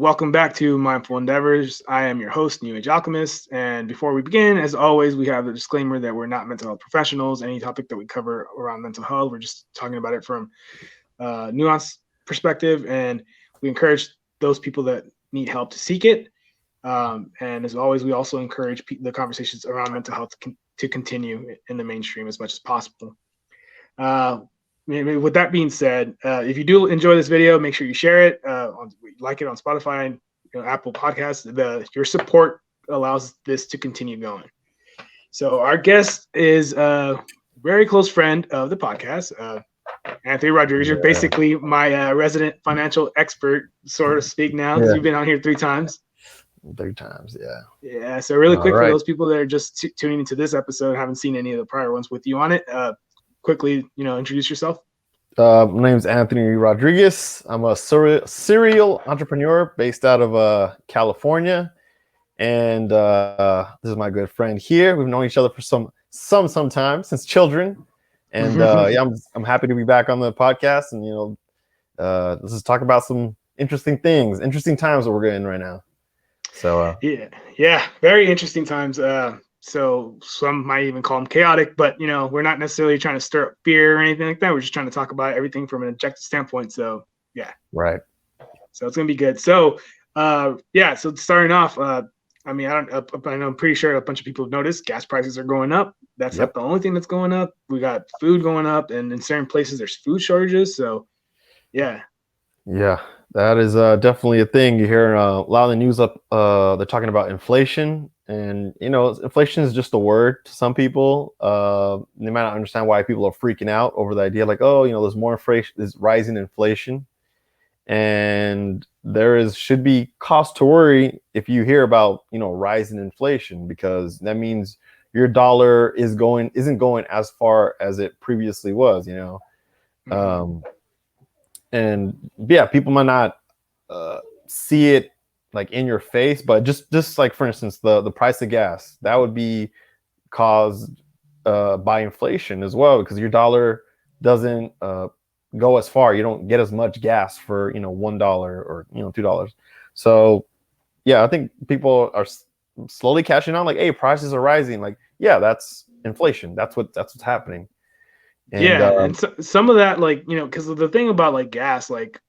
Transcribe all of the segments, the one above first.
welcome back to Mindful Endeavors. I am your host, New Age Alchemist. And before we begin, as always, we have a disclaimer that we're not mental health professionals. Any topic that we cover around mental health, we're just talking about it from a nuanced perspective. And we encourage those people that need help to seek it. And as always, we also encourage the conversations around mental health to continue in the mainstream as much as possible. With that being said, if you do enjoy this video, make sure you share it, like it on Spotify and Apple Podcasts. Your support allows this to continue going. So our guest is a very close friend of the podcast, Anthony Rodriguez. You're basically my resident financial expert, so to speak, now, because you've been on here 3 times. 3 times, yeah. Yeah, so really quick, for those people that are just tuning into this episode, haven't seen any of the prior ones with you on it, quickly, introduce yourself. My name is Anthony Rodriguez. I'm a serial entrepreneur based out of California, and this is my good friend here. We've known each other for some time, since children, and yeah, I'm happy to be back on the podcast, and let's just talk about some interesting times that we're in right now. So yeah, very interesting times. So some might even call them chaotic, but we're not necessarily trying to stir up fear or anything like that. We're just trying to talk about everything from an objective standpoint. So yeah, right. So it's gonna be good. So so starting off, I'm pretty sure a bunch of people have noticed gas prices are going up. That's not the only thing that's going up. We got food going up, and in certain places there's food shortages. So yeah, that is definitely a thing. You hear a lot of the news up. They're talking about inflation. And, inflation is just a word to some people. They might not understand why people are freaking out over the idea like, there's more inflation, there's rising inflation. And should be cause to worry if you hear about, rising inflation, because that means your dollar isn't going as far as it previously was, and yeah, people might not see it like in your face, but just like, for instance, the price of gas, that would be caused by inflation as well, because your dollar doesn't go as far. You don't get as much gas for $1 or $2. So yeah, I think people are slowly catching on, like, hey, prices are rising. Like, yeah, that's inflation. That's what's happening. And, and so, some of that, like, because the thing about like gas, like,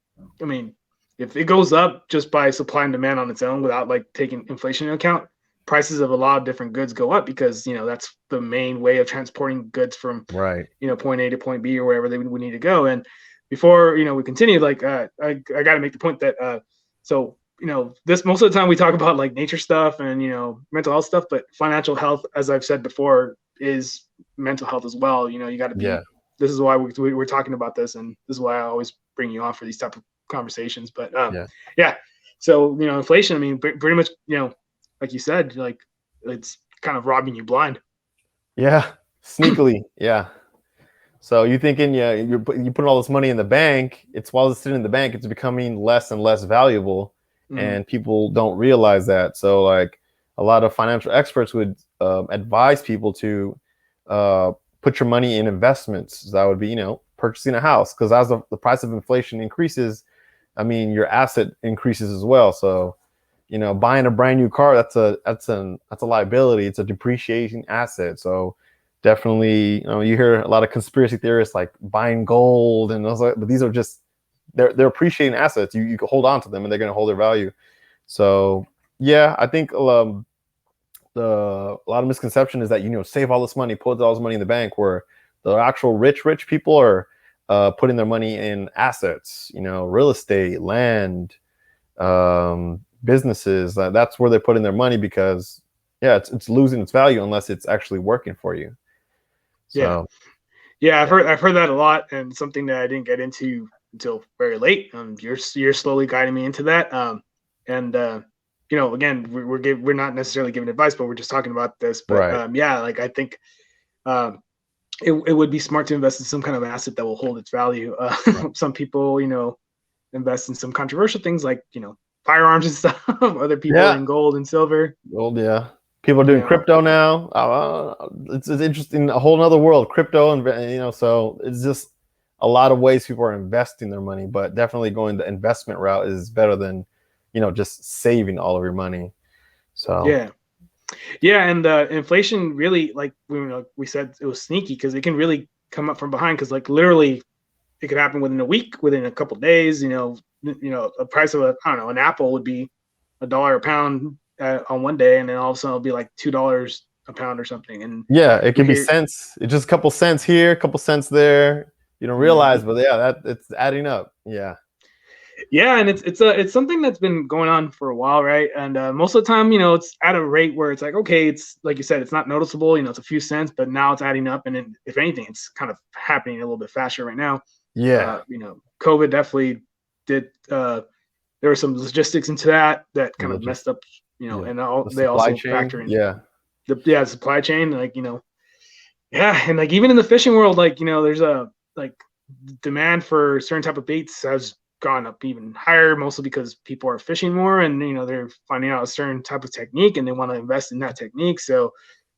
if it goes up just by supply and demand on its own without like taking inflation into account, prices of a lot of different goods go up, because that's the main way of transporting goods from point A to point B or wherever we need to go. And before we continue, like I got to make the point that this, most of the time we talk about like nature stuff and mental health stuff, but financial health, as I've said before, is mental health as well. You got to be. This is why we're talking about this, and this is why I always bring you on for these type of conversations. But so inflation, pretty much, like you said, like, it's kind of robbing you blind. Sneakily. So you're thinking, you put all this money in the bank. While it's sitting in the bank, it's becoming less and less valuable, and people don't realize that. So like, a lot of financial experts would advise people to put your money in investments. That would be purchasing a house, because as the price of inflation increases, your asset increases as well. So, buying a brand new car, that's a liability. It's a depreciating asset. So definitely, you hear a lot of conspiracy theorists like buying gold and those, but these are just, they're appreciating assets. You can hold on to them and they're going to hold their value. So yeah, I think a lot of misconception is that, save all this money, put all this money in the bank, where the actual rich people are putting their money in assets, real estate, land, businesses. That's where they're putting their money, because it's losing its value unless it's actually working for you. So I've heard that a lot, and something that I didn't get into until very late. You're slowly guiding me into that. Again, we're not necessarily giving advice, but we're just talking about this. But like, I think it would be smart to invest in some kind of asset that will hold its value. Some people, invest in some controversial things like, firearms and stuff. Other people in gold and silver. Gold, people are doing crypto now. It's interesting, a whole nother world, crypto, and so it's just a lot of ways people are investing their money. But definitely going the investment route is better than just saving all of your money. So yeah, and inflation really, like we said, it was sneaky because it can really come up from behind, because like literally it could happen within a week, within a couple of days. A price of an apple would be $1 a pound on one day, and then all of a sudden it'll be like $2 a pound or something. And yeah, it can be cents. It's just a couple cents here, a couple cents there. You don't realize, but yeah, that it's adding up. Yeah. Yeah, and it's something that's been going on for a while, right? And most of the time, it's at a rate where it's like, okay, it's like you said, it's not noticeable, it's a few cents, but now it's adding up, and if anything, it's kind of happening a little bit faster right now. Yeah. COVID definitely did. There were some logistics into that kind of messed up, and they also factor in. The supply chain, like and like even in the fishing world, like there's a demand for certain type of baits has gone up even higher, mostly because people are fishing more, and they're finding out a certain type of technique, and they want to invest in that technique. So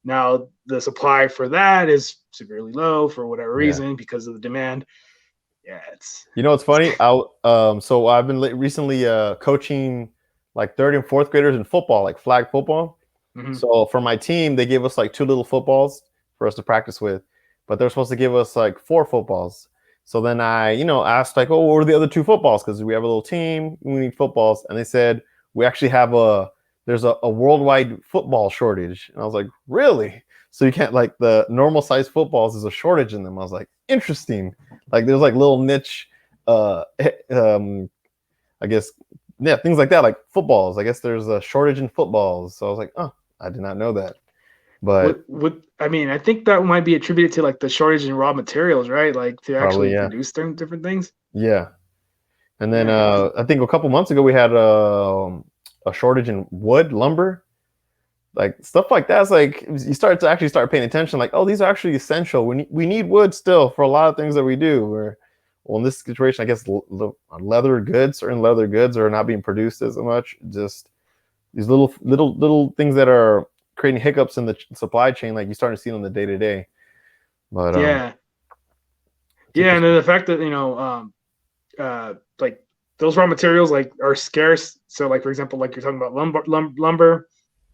now the supply for that is severely low for whatever reason because of the demand. Yeah, it's funny. So I've been recently coaching like third and fourth graders in football, like flag football. So for my team, they gave us like 2 little footballs for us to practice with, but they're supposed to give us like 4 footballs. So then I, asked like, oh, what are the other 2 footballs? Because we have a little team, we need footballs. And they said, we actually have there's a worldwide football shortage. And I was like, really? So you can't, like, the normal size footballs, there's a shortage in them. I was like, interesting. Like there's like little niche, I guess, yeah, things like that, like footballs. I guess there's a shortage in footballs. So I was like, oh, I did not know that. But I think that might be attributed to like the shortage in raw materials, right? Like to actually produce different things. Yeah. And then I think a couple months ago we had a shortage in wood, lumber, like stuff like that. It's like you start paying attention, like, oh, these are actually essential. We need wood still for a lot of things that we do. Well, in this situation, I guess certain leather goods are not being produced as much. Just these little things that are creating hiccups in the supply chain, like you start to see on the day to day. But and then the fact that like those raw materials like are scarce. So like for example, like you're talking about lumber.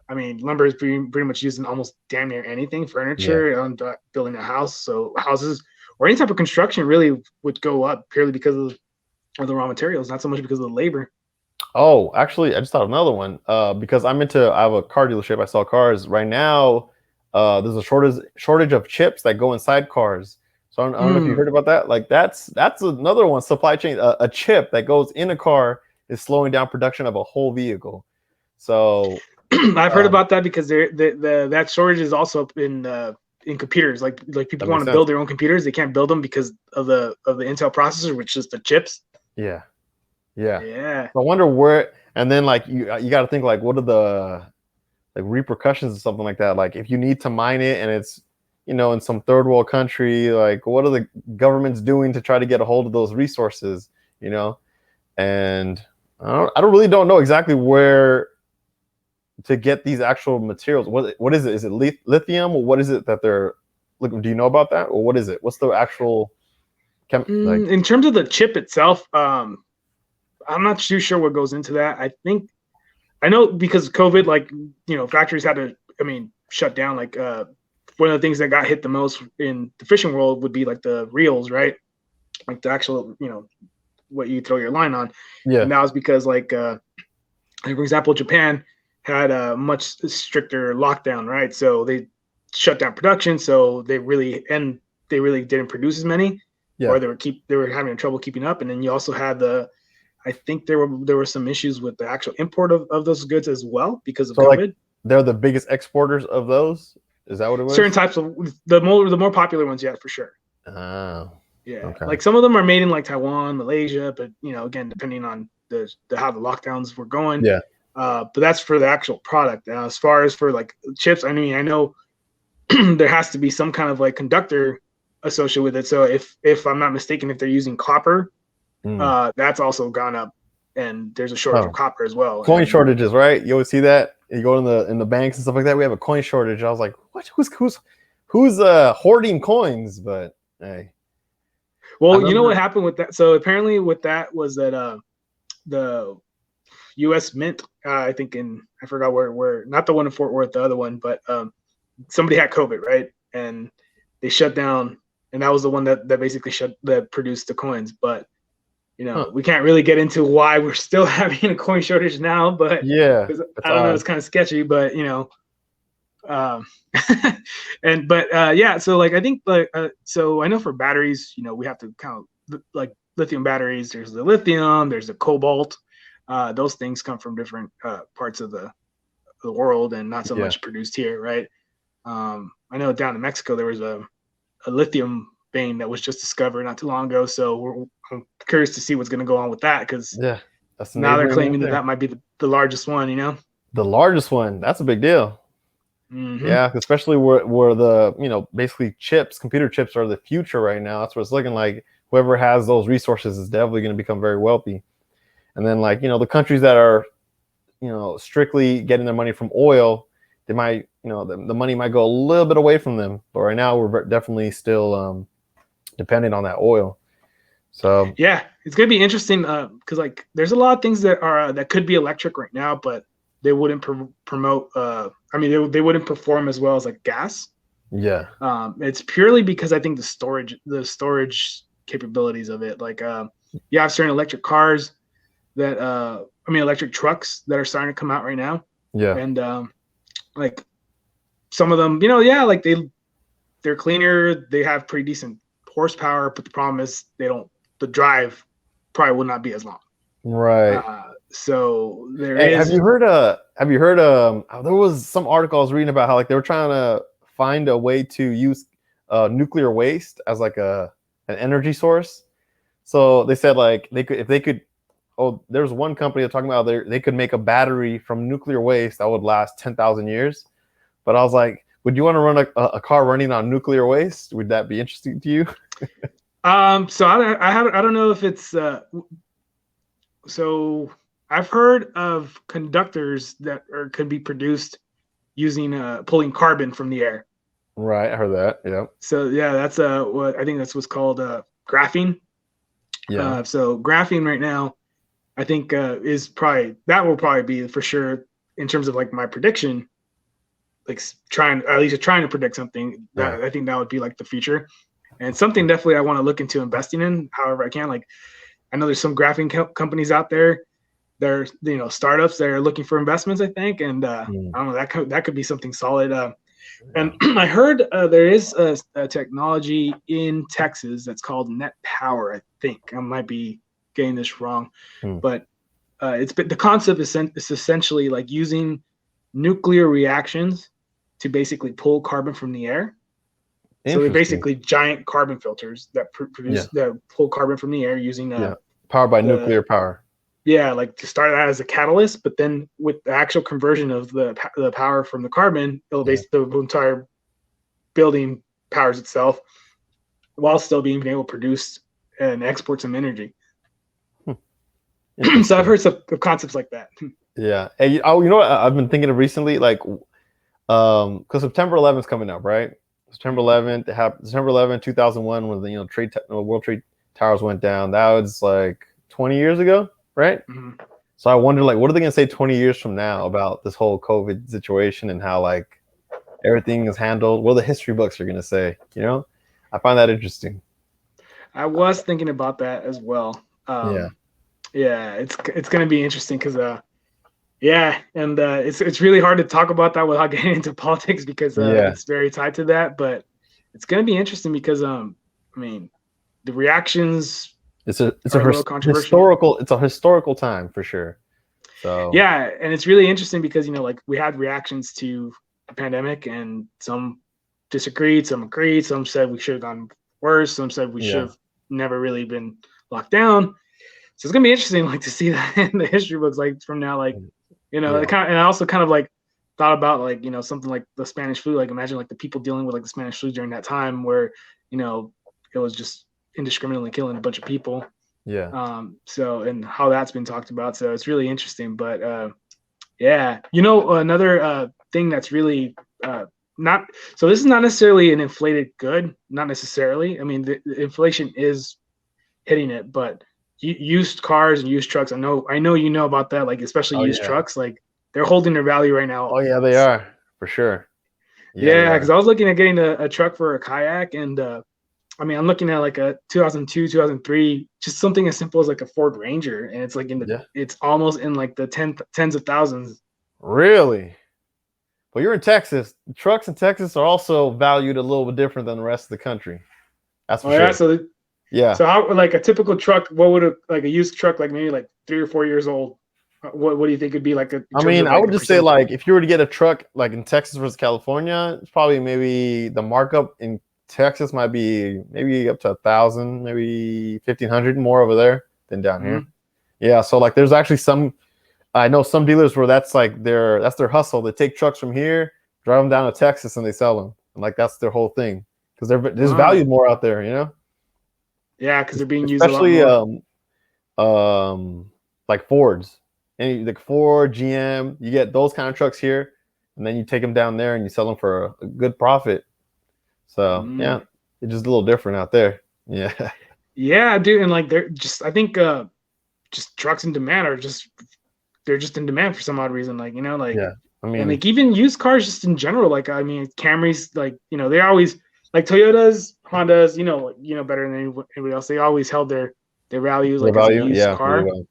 I mean, lumber is pretty much used in almost damn near anything, furniture, and building a house. So houses or any type of construction really would go up purely because of the raw materials, not so much because of the labor. Oh, actually, I just thought of another one. Because I have a car dealership. I sell cars right now. There's a shortage of chips that go inside cars. So I don't know if you heard about that. Like that's another one. Supply chain. A chip that goes in a car is slowing down production of a whole vehicle. So I've heard about that because that shortage is also in computers. Like people want to build their own computers, they can't build them because of the Intel processor, which is the chips. Yeah. So I wonder where, and then like you got to think like, what are the like repercussions of something like that? Like if you need to mine it and it's in some third world country, like what are the governments doing to try to get a hold of those resources? And I don't know exactly where to get these actual materials. What is it? Is it lithium, or what is it that they're looking? Do you know about that, or what is it? What's the actual in terms of the chip itself? I'm not too sure what goes into that. I know because of COVID, like, factories had to, shut down. Like, one of the things that got hit the most in the fishing world would be like the reels, right? Like the actual, what you throw your line on. Yeah. And that was because like for example, Japan had a much stricter lockdown, right? So they shut down production. So they really didn't produce as many, or they were having trouble keeping up. And then you also had I think there were some issues with the actual import of those goods as well because of COVID. Like, they're the biggest exporters of those. Is that what it was? Certain types of the more popular ones, yeah, for sure. Oh, yeah. Okay. Like some of them are made in like Taiwan, Malaysia, but again, depending on how the lockdowns were going. Yeah. But that's for the actual product. As far as for like chips, I know there has to be some kind of like conductor associated with it. So if I'm not mistaken, if they're using copper. That's also gone up, and there's a shortage of copper as well. Coin shortages, right? You always see that. You go in the banks and stuff like that. We have a coin shortage. I was like, what? Who's hoarding coins? But hey, well, you know what happened with that? So apparently, with that was that U.S. Mint. I think I forgot where, not the one in Fort Worth, the other one, but somebody had COVID, right? And they shut down, and that was the one that basically that produced the coins. But we can't really get into why we're still having a coin shortage now. But Yeah, I don't know, it's kind of sketchy. But yeah. So like I think so I know for batteries, we have to kind of like lithium batteries. There's the lithium, there's the cobalt. Those things come from different parts of the world and not so much produced here, right? I know down in Mexico there was a lithium vein that was just discovered not too long ago. So I'm curious to see what's going to go on with that, because now they're claiming that might be the largest one. The largest one. That's a big deal. Mm-hmm. Yeah, especially where the basically computer chips are the future right now. That's what it's looking like. Whoever has those resources is definitely going to become very wealthy. And then the countries that are strictly getting their money from oil, they might the money might go a little bit away from them. But right now we're definitely still dependent on that oil. So yeah, it's gonna be interesting because like there's a lot of things that are that could be electric right now, but they wouldn't promote. I mean, they wouldn't perform as well as like gas. Yeah. It's purely because I think the storage capabilities of it. Like you have certain electric cars that electric trucks that are starting to come out right now. Yeah. And like some of them, like they're cleaner, they have pretty decent horsepower, but the problem is the drive probably will not be as long. Right. So there is. Have you heard there was some article I was reading about how like they were trying to find a way to use nuclear waste as like an energy source. So they said like if they could there's one company talking about they could make a battery from nuclear waste that would last 10,000 years. But I was like, would you want to run a car running on nuclear waste? Would that be interesting to you? So I don't know if it's so I've heard of conductors that could be produced using pulling carbon from the air. Right, I heard that. Yeah. So yeah, that's what I think that's what's called graphene. Yeah. So graphene right now, I think will probably be for sure in terms of like my prediction, like trying to predict something that I think that would be like the future, and something definitely I want to look into investing in. However I can, like I know there's some graphene companies out there. They're startups that are looking for investments, I think, and I don't know, that could be something solid. And I heard there is a technology in Texas that's called net power. I think I might be getting this wrong, but the concept is essentially like using nuclear reactions to basically pull carbon from the air. So they're basically giant carbon filters that that pull carbon from the air using powered by nuclear power. Yeah, like to start out as a catalyst, but then with the actual conversion of the power from the carbon, it'll basically the entire building powers itself while still being able to produce and export some energy. So I've heard some concepts like that. Yeah. Hey, you know what I've been thinking of recently? Like, because September 11th is coming up, right? September 11th, 2001, when the World Trade Towers went down. That was like 20 years ago, right? Mm-hmm. So I wonder, like, what are they gonna say 20 years from now about this whole COVID situation and how like everything is handled? What the history books are gonna say? I find that interesting. I was thinking about that as well. Yeah, it's gonna be interesting because it's really hard to talk about that without getting into politics because it's very tied to that. But it's gonna be interesting because I mean, the reactions. It's a historical time for sure. So yeah, and it's really interesting because like we had reactions to the pandemic, and some disagreed, some agreed, some said we should have gone worse, some said we should have never really been locked down. So it's gonna be interesting, like to see that in the history books, like from now, like and I also kind of like thought about like something like the Spanish flu. Like imagine like the people dealing with like the Spanish flu during that time where it was just indiscriminately killing a bunch of people. Yeah. So and how that's been talked about. So it's really interesting. But another thing that's really not so this is not necessarily an inflated good, not necessarily. I mean the inflation is hitting it, but used cars and used trucks. I know you know about that. Like especially Oh used yeah. trucks, like they're holding their value right now. Oh yeah, they are for sure. Yeah, they Yeah, because are. I was looking at getting a truck for a kayak, and I mean I'm looking at like a 2002, 2003, just something as simple as like a Ford Ranger, and it's like Yeah. it's almost in like the tens of thousands. Really? Well, you're in Texas. Trucks in Texas are also valued a little bit different than the rest of the country. That's for Oh yeah, sure. so Yeah. how like a typical truck, what would like a used truck like maybe like 3 or 4 years old? What do you think would be like in I terms mean, of I like would a just say percentage? like if you were to get a truck like in Texas versus California, it's probably maybe the markup in Texas might be maybe up to 1,000, maybe 1,500 more over there than down here. Mm-hmm. Yeah, so like there's actually some I know some dealers where that's like that's their hustle. They take trucks from here, drive them down to Texas, and they sell them. And like that's their whole thing because they're there's Oh valued more out there, you know. yeah, because they're being used a lot Especially more. like Fords, and like Ford, GM, you get those kind of trucks here, and then you take them down there and you sell them for a good profit. So Mm. yeah, it's just a little different out there. Yeah, Yeah, dude, and like they're just I think just trucks in demand are just they're just in demand for some odd reason. Like, like yeah. I and mean, like even used cars just in general, like I mean Camrys, like, they always like Toyotas, Hondas, better than anybody else. They always held their values their like as a value, used yeah, really car. well.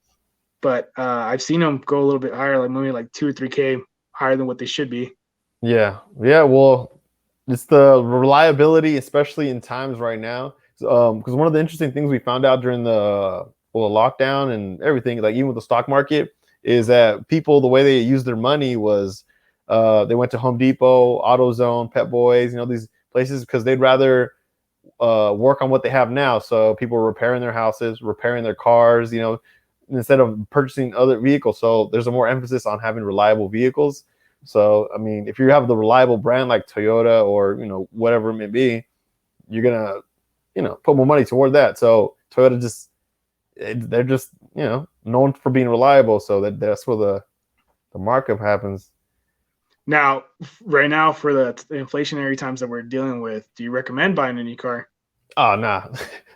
But I've seen them go a little bit higher, like maybe like 2 or 3K higher than what they should be. Yeah, yeah. Well, it's the reliability, especially in times right now. Because one of the interesting things we found out during the lockdown and everything, like even with the stock market, is that people the way they used their money was they went to Home Depot, AutoZone, Pet Boys, these places because they'd rather work on what they have now. So people are repairing their houses, repairing their cars, instead of purchasing other vehicles. So there's a more emphasis on having reliable vehicles. So I mean, if you have the reliable brand like Toyota or whatever it may be, you're gonna put more money toward that. So Toyota they're just known for being reliable. So that's where the markup happens. Now, right now, for the inflationary times that we're dealing with, do you recommend buying a new car? Oh nah,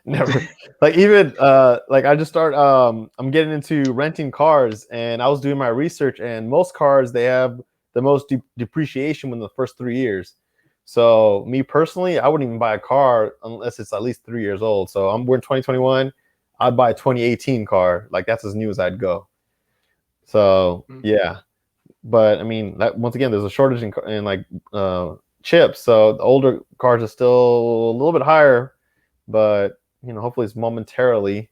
never. Like even like I just start I'm getting into renting cars and I was doing my research and most cars they have the most depreciation within the first 3 years. So me personally, I wouldn't even buy a car unless it's at least 3 years old. So we're in 2021. I'd buy a 2018 car. Like that's as new as I'd go. So Mm. yeah, but I mean, once again, there's a shortage in like chips, so the older cars are still a little bit higher, but hopefully it's momentarily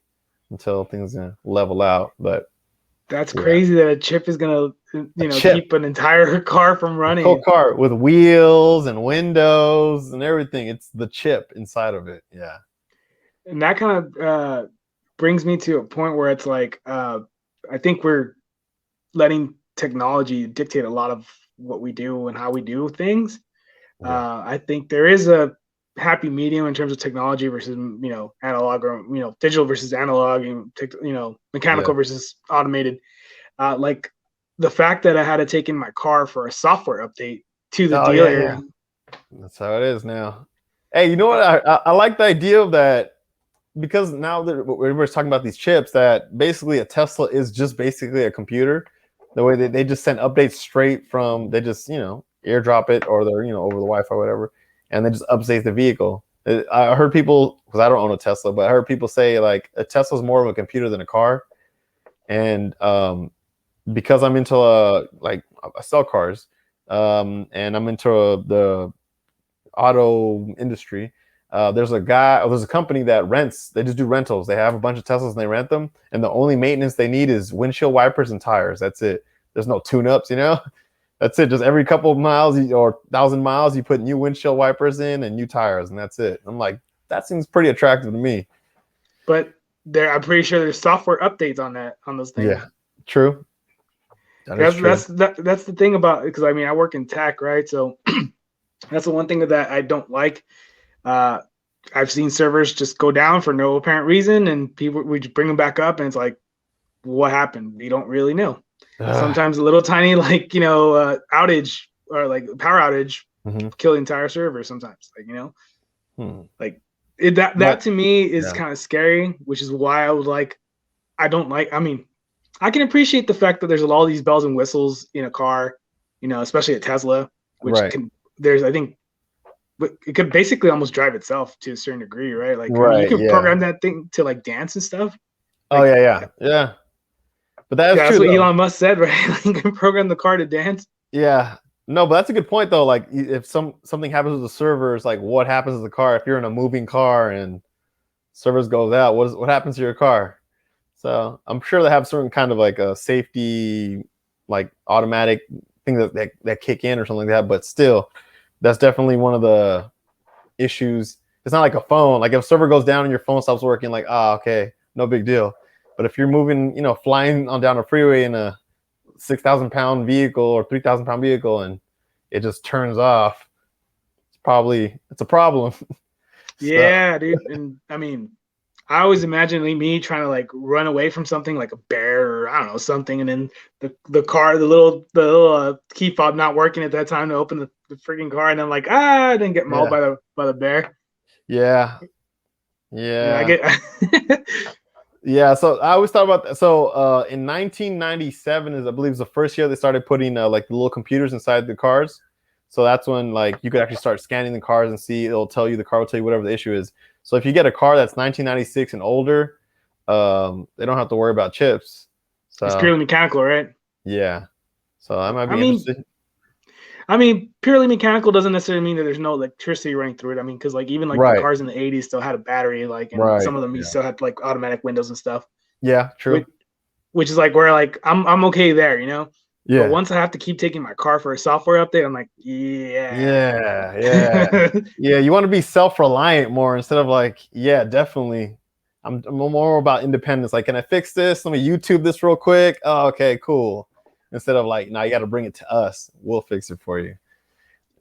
until things level out. But That's yeah, crazy that a chip is gonna, a chip, keep an entire car from a whole running. car with wheels and windows and everything. It's the chip inside of it. Yeah, And that kind of brings me to a point where it's like, I think we're letting technology dictate a lot of what we do and how we do things. yeah, I think there is a happy medium in terms of technology versus analog, or digital versus analog, and mechanical yeah. versus automated. Like the fact that I had to take in my car for a software update to the Oh yeah, dealer. yeah. That's how it is now. Hey, you know what? I like the idea of that because now that everybody's talking about these chips, that basically a Tesla is just basically a computer. The way they just send updates straight from, they just airdrop it or they're over the Wi-Fi or whatever, and they just update the vehicle. I heard people, because I don't own a Tesla, but I heard people say like a Tesla's more of a computer than a car, and because I'm into like I sell cars, and I'm into the auto industry. There's a company that rents. They just do rentals. They have a bunch of Teslas and they rent them. And the only maintenance they need is windshield wipers and tires. That's it. There's no tune-ups. That's it. Just every couple of miles or 1,000 miles, you put new windshield wipers in and new tires, and that's it. I'm like, that seems pretty attractive to me. But I'm pretty sure there's software updates on those things. Yeah, true. That is true. That's the thing about, because I mean I work in tech, right? So that's the one thing that I don't like. Uh, I've seen servers just go down for no apparent reason, and we just bring them back up, and it's like, what happened? We don't really know. Sometimes a little tiny outage or like power outage kill the entire server. Sometimes like that But to me is yeah, kind of scary, which is why I would like I don't like. I mean, I can appreciate the fact that there's all these bells and whistles in a car, especially a Tesla, which Right. can. There's, I think, it could basically almost drive itself to a certain degree, right? Like, I mean, you Right. can Yeah. program that thing to like dance and stuff. Oh Like, yeah. Yeah. Yeah. But that's yeah, true that's what though. Elon Musk said, right? Like, you can program the car to dance. Yeah. No, but that's a good point though. Like if something happens with the servers, like what happens to the car if you're in a moving car and servers goes out? What happens to your car? So I'm sure they have certain kind of like a safety, like automatic thing that kick in or something like that. But still, that's definitely one of the issues. It's not like a phone. Like if a server goes down and your phone stops working, like okay, no big deal. But if you're moving, flying on down a freeway in a 6,000-pound vehicle or 3,000-pound vehicle and it just turns off, it's a problem. So Yeah, dude. And I mean, I always imagine me trying to like run away from something like a bear or I don't know something, and then the little key fob not working at that time to open the freaking car, and then like I didn't get mauled yeah, by the bear. yeah, And I yeah. get Yeah, so I always thought about that. So in 1997 is I believe is the first year they started putting like the little computers inside the cars. So that's when like you could actually start scanning the cars and see the car will tell you whatever the issue is. So if you get a car that's 1996 and older, they don't have to worry about chips. it's So purely mechanical, right? yeah, so that might I be mean, interesting. I mean, purely mechanical doesn't necessarily mean that there's no electricity running through it. I mean, because like even like the Right, cars in the '80s still had a battery, like, and right, some of them you yeah, still had like automatic windows and stuff. yeah, true, Which which is like where like I'm okay there. But yeah. once I have to keep taking my car for a software update, I'm like, yeah. Yeah, yeah, yeah. You want to be self-reliant more instead of like, yeah, definitely. I'm more about independence. Like, can I fix this? Let me YouTube this real quick. Oh, okay, cool. Instead of like, now you got to bring it to us. We'll fix it for you.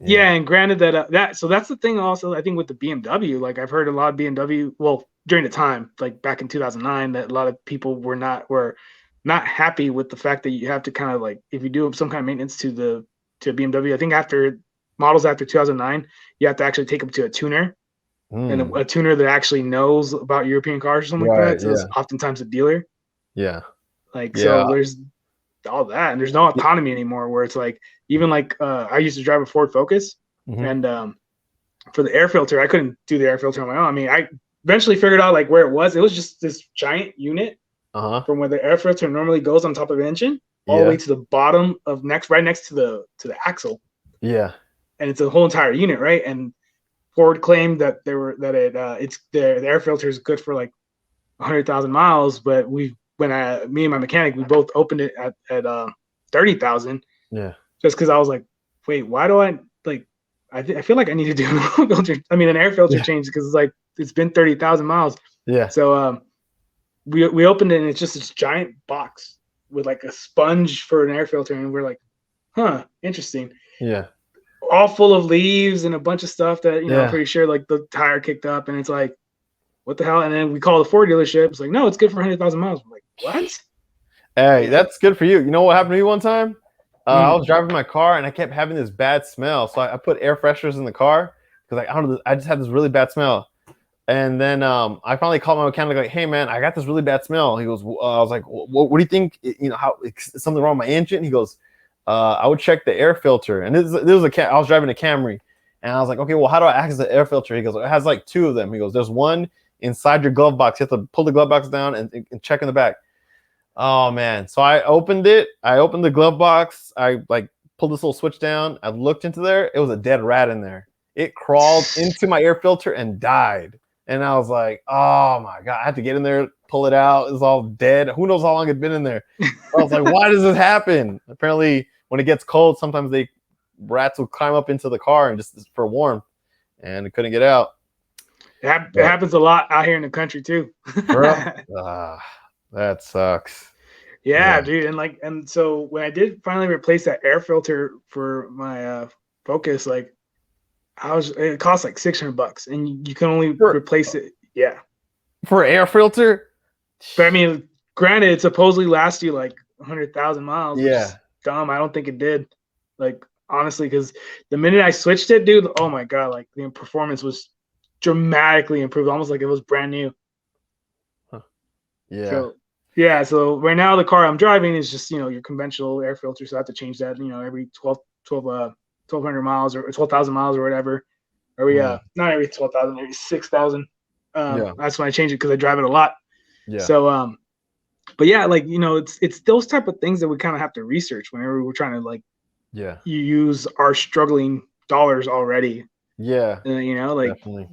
Yeah, Yeah. and granted that so that's the thing also I think with the BMW, like I've heard a lot of BMW, well, during the time, like back in 2009, that a lot of people were not happy with the fact that you have to kind of like if you do some kind of maintenance to BMW, I think after models after 2009, you have to actually take them to a tuner and Mm, a tuner that actually knows about European cars or something like right. that. So it's Yeah. oftentimes a dealer. Yeah. Like Yeah. so there's all that and there's no autonomy anymore where it's like even like I used to drive a Ford Focus Mm-hmm. and for the air filter I couldn't do the air filter on my own. I mean I eventually figured out like where it was just this giant unit Uh-huh. from where the air filter normally goes on top of the engine all the way Yeah. to the bottom of right next to the axle, Yeah. and it's a whole entire unit, right? And Ford claimed that it's the air filter is good for like 100,000 miles, but me and my mechanic, we both opened it at 30,000 Yeah. just because I was like, wait, why do I like? I feel like I need to do an filter. I mean, an air filter Yeah. change because it's been 30,000 miles. Yeah. So we opened it and it's just this giant box with like a sponge for an air filter, and we're like, huh, interesting. Yeah. All full of leaves and a bunch of stuff that I'm Yeah. pretty sure like the tire kicked up, and it's like, what the hell? And then we call the Ford dealership. It's like, no, it's good for 100,000 miles. I'm like, what? Hey, What? that's good for you. You know what happened to me one time? I Mm. was driving my car and I kept having this bad smell. So I put air fresheners in the car because I don't know, I just had this really bad smell. And then I finally called my mechanic like, "Hey man, I got this really bad smell." He goes, "I was like, what do you think? How is something wrong with my engine?" He goes, "I would check the air filter." And this was I was driving a Camry, and I was like, "Okay, well, how do I access the air filter?" He goes, "It has like two of them." He goes, "There's one inside your glove box. You have to pull the glove box down and check in the back." Oh man. So I opened it. I opened the glove box. I like pulled this little switch down. I looked into there. It was a dead rat in there. It crawled into my air filter and died. And I was like, oh my God. I had to get in there, pull it out. It was all dead. Who knows how long it'd been in there? I was like, why does this happen? Apparently, when it gets cold, sometimes rats will climb up into the car and just for warmth, and it couldn't get out. It But happens a lot out here in the country too. bro, that sucks. Yeah, Yeah. dude. And so when I did finally replace that air filter for my Focus, like it cost like $600 and you can only For replace it. Yeah. for air filter? But I mean, granted, it supposedly lasts you like 100,000 miles, which is Yeah. dumb. I don't think it did. Like, honestly, because the minute I switched it, dude, oh my God, like the performance was dramatically improved, almost like it was brand new. Huh. Yeah. So Yeah, so right now the car I'm driving is just, your conventional air filter. So I have to change that, every 1,200 miles or 12,000 miles or whatever. Every, not every 12,000, every 6,000. Yeah. That's when I change it because I drive it a lot. Yeah. So, but yeah, like, it's those type of things that we kind of have to research whenever we're trying to like, Yeah. you use our struggling dollars already. Yeah. Like, Definitely.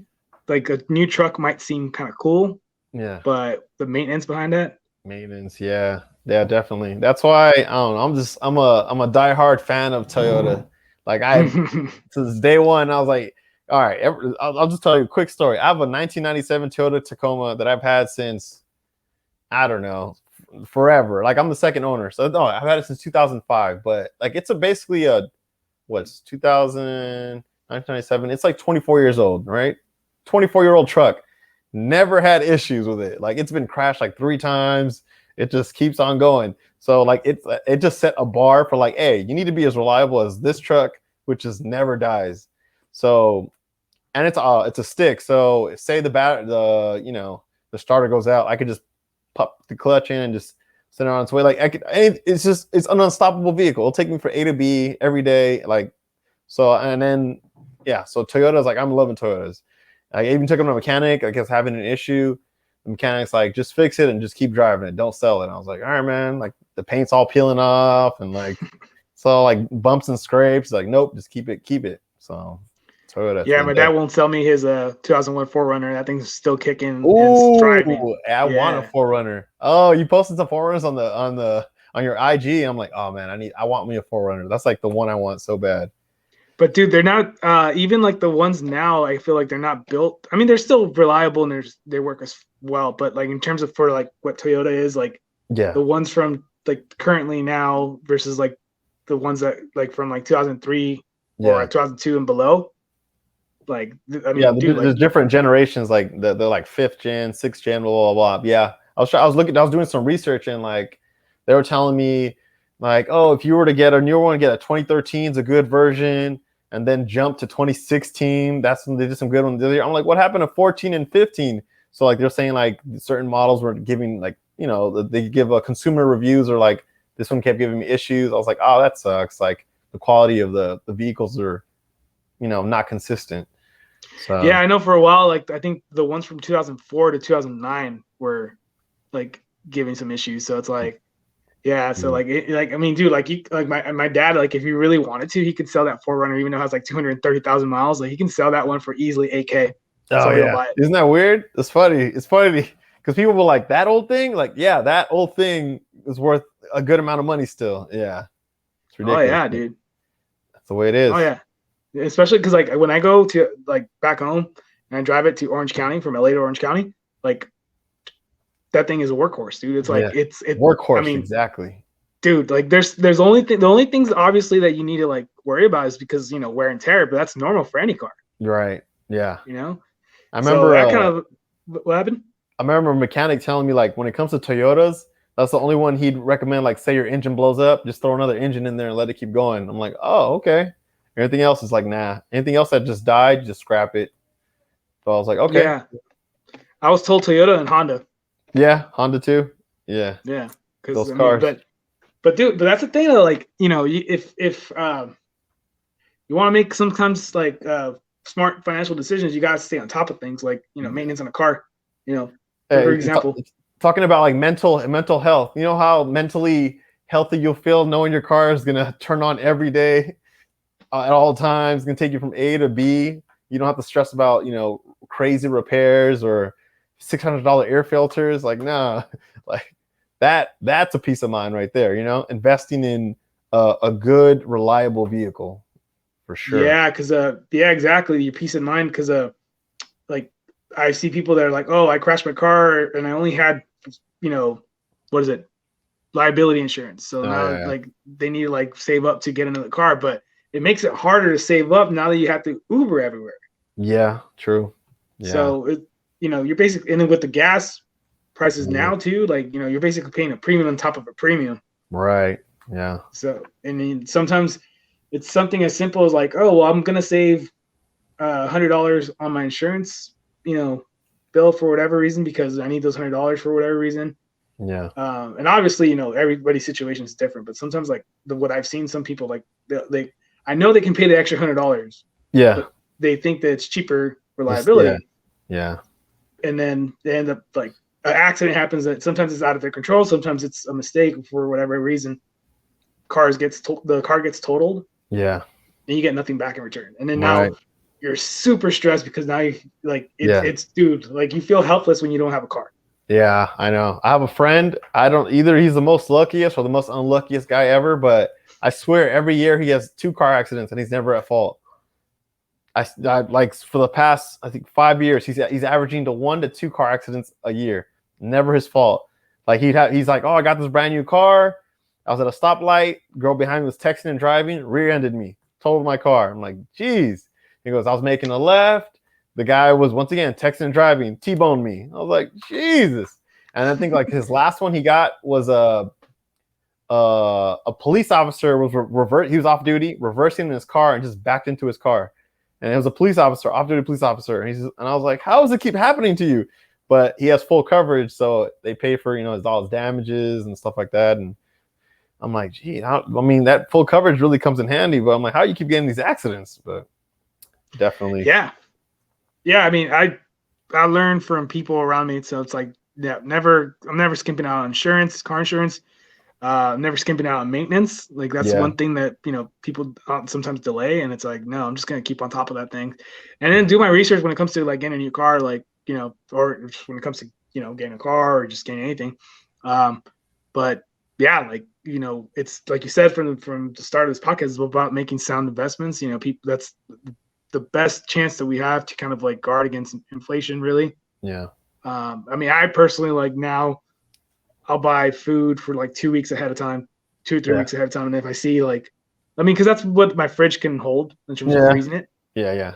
like a new truck might seem kind of cool, Yeah. but the maintenance behind that. Maintenance. Yeah. Yeah, definitely. That's why I don't know. I'm a diehard fan of Toyota. Like since day one, I was like, all right, I'll just tell you a quick story. I have a 1997 Toyota Tacoma that I've had since, I don't know, forever. Like I'm the second owner. So no, I've had it since 2005, but like it's basically a what's 2000 1997. It's like 24 years old, right? 24-year-old truck. Never had issues with it. Like it's been crashed like 3 times. It just keeps on going. So like it just set a bar for like, hey, you need to be as reliable as this truck, which just never dies. So, and it's a stick. So say the starter goes out, I could just pop the clutch in and just send it on its way. Like it's an unstoppable vehicle. It'll take me from A to B every day. Like so, and then yeah, so Toyota's like I'm loving Toyotas. I even took them to a mechanic. I guess having an issue. The mechanic's like, just fix it and just keep driving it. Don't sell it. And I was like, all right, man. Like the paint's all peeling off and like so like bumps and scrapes. Like nope, just keep it. So Toyota. Yeah, my dad won't sell me his 2001 4Runner. That thing's still kicking and thriving. Ooh, I want a 4Runner. Oh, you posted some 4Runners on your IG. I'm like, oh man, I want me a 4Runner. That's like the one I want so bad. But dude, they're not even like the ones now. I feel like they're not built. I mean, they're still reliable and they work as well. But like in terms of for like what Toyota is, like Yeah, the ones from like currently now versus like the ones that like from like 2003 or 2002 and below. Like I mean, yeah, dude, there's like different generations. Like they're like 5th gen, 6th gen, blah blah blah. Yeah, I was doing some research and like they were telling me like, oh, if you were to get a newer one, get a 2013 is a good version, and then jump to 2016. That's when they did some good ones. I'm like, what happened to 14 and 15? So like they're saying like certain models were giving like they give a consumer reviews or like this one kept giving me issues. I was like, oh, that sucks. Like the quality of the vehicles are not consistent. So yeah, I know for a while, like I think the ones from 2004 to 2009 were like giving some issues. So it's like, yeah. So like, I mean, dude, like my dad, like if he really wanted to, he could sell that 4Runner, even though it has like 230,000 miles. Like he can sell that one for easily 8K. Oh Somebody will yeah, buy it. isn't that weird? It's funny. It's funny because people were like, that old thing. Like, yeah, that old thing is worth a good amount of money still. Yeah, it's ridiculous. Oh yeah, dude. That's the way it is. Oh yeah, especially because like when I go to like back home and I drive it to Orange County from LA to Orange County, like that thing is a workhorse, dude. It's like it's workhorse. I mean, exactly, dude. Like there's the only things obviously that you need to like worry about is because wear and tear, but that's normal for any car. Right. Yeah. I remember so that kind of what happened. I remember a mechanic telling me like when it comes to Toyotas, that's the only one he'd recommend. Like, say your engine blows up, just throw another engine in there and let it keep going. I'm like, oh, okay. Everything else is like, nah. Anything else that just died, just scrap it. So I was like, okay. Yeah. I was told Toyota and Honda. Yeah, Honda too. Yeah. Yeah. Those cars. But dude, but that's the thing though, like, if you want to make sometimes like smart financial decisions, you gotta stay on top of things like, maintenance on a car, for example. Talking about like mental health. You know how mentally healthy you'll feel knowing your car is gonna turn on every day at all times, gonna take you from A to B. You don't have to stress about, crazy repairs or $600 air filters. Like, nah, like that's a peace of mind right there. Investing in a good, reliable vehicle for sure. Yeah, because exactly, your peace of mind. Because like I see people that are like, oh, I crashed my car and I only had, what is it, liability insurance. So now like they need to like save up to get another car, but it makes it harder to save up now that you have to Uber everywhere. Yeah, true. Yeah. So you're basically, and then with the gas prices now too, like you're basically paying a premium on top of a premium. Right. Yeah. So I mean, sometimes it's something as simple as like, oh, well, I'm gonna save $100 on my insurance, bill for whatever reason because I need those $100 for whatever reason. Yeah. And obviously, everybody's situation is different, but sometimes like what I've seen, some people like they I know they can pay the extra $100, Yeah. but they think that it's cheaper Yeah. reliability. Yeah. And then they end up like an accident happens that sometimes it's out of their control. Sometimes it's a mistake for whatever reason. The car gets totaled. Yeah. And you get nothing back in return. And then Right. now you're super stressed because now you like Yeah. it's dude, like you feel helpless when you don't have a car. Yeah, I know. I have a friend. I don't either. He's the most luckiest or the most unluckiest guy ever, but I swear every year he has 2 car accidents and he's never at fault. I like for the past, I think 5 years, he's averaging to 1 to 2 car accidents a year. Never his fault. Like he's like, oh, I got this brand new car. I was at a stoplight. Girl behind me was texting and driving, rear-ended me, totaled my car. I'm like, geez. He goes, I was making a left. The guy was once again texting and driving, T-boned me. I was like, Jesus. And I think like his last one he got was a police officer was he was off duty, reversing in his car and just backed into his car. And it was a police officer, off-duty police officer. And I was like, how does it keep happening to you? But he has full coverage, so they pay for all his damages and stuff like that. And I'm like, gee, I mean, that full coverage really comes in handy. But I'm like, how do you keep getting these accidents? But definitely, yeah. I mean, I learned from people around me, so it's like, yeah, I'm never skimping out on car insurance. Never skimping out on maintenance. Like that's one thing that people sometimes delay, and it's like, no, I'm just gonna keep on top of that thing, and then do my research when it comes to like getting a new car, like or when it comes to getting a car or just getting anything. But yeah, like it's like you said from the start of this podcast, is about making sound investments. People, that's the best chance that we have to kind of like guard against inflation, really. Yeah. I mean, I personally like now. I'll buy food for like 2 weeks ahead of time, 2-3 weeks ahead of time. And if I see because that's what my fridge can hold in terms of freezing it. Yeah.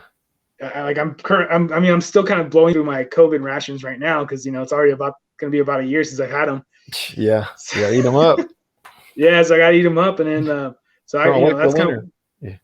I'm still kind of blowing through my COVID rations right now because it's already going to be about a year since I've had them. Yeah, you gotta eat them up. Yeah, so I gotta eat them up, and then that's kind of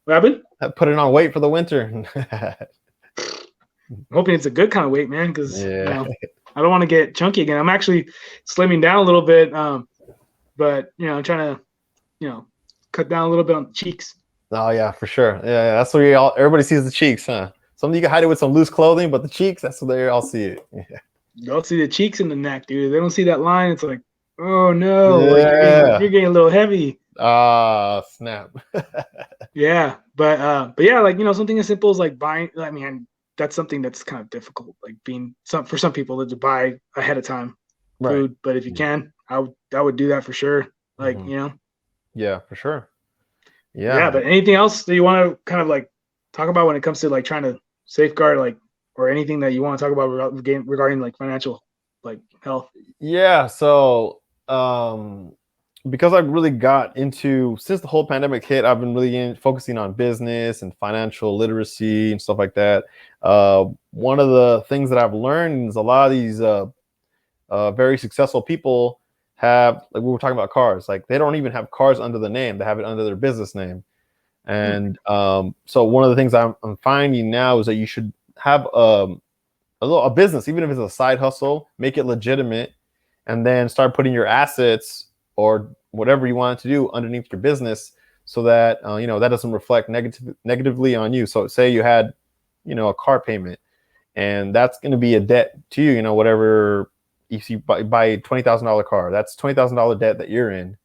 what happened. Put it on weight for the winter. I'm hoping it's a good kind of weight, man, because I don't want to get chunky again. I'm actually slimming down a little bit, but I'm trying to cut down a little bit on the cheeks. Oh yeah, for sure. Yeah, that's where everybody sees the cheeks, huh? Something you can hide it with some loose clothing, but the cheeks, that's where they all see it. Yeah. They'll see the cheeks and the neck, dude. They don't see that line. It's like, oh no, like you're getting a little heavy. Ah, snap. Yeah, but yeah, like something as simple as like buying. I mean, that's something that's kind of difficult, like for some people to buy ahead of time food. But if you can, I would do that for sure. Like Yeah, for sure. Yeah, but anything else that you want to kind of like talk about when it comes to like trying to safeguard or anything that you want to talk about regarding like financial like health? Yeah, so because I really got into, since the whole pandemic hit, I've been really focusing on business and financial literacy and stuff like that. One of the things that I've learned is a lot of these very successful people have, like we were talking about cars, like they don't even have cars under the name, they have it under their business name. And so one of the things I'm finding now is that you should have a business, even if it's a side hustle, make it legitimate, and then start putting your assets or whatever you want to do underneath your business, so that that doesn't reflect negatively on you. So say you had a car payment, and that's going to be a debt to you. Whatever, if you buy a $20,000 car, that's $20,000 debt that you're in,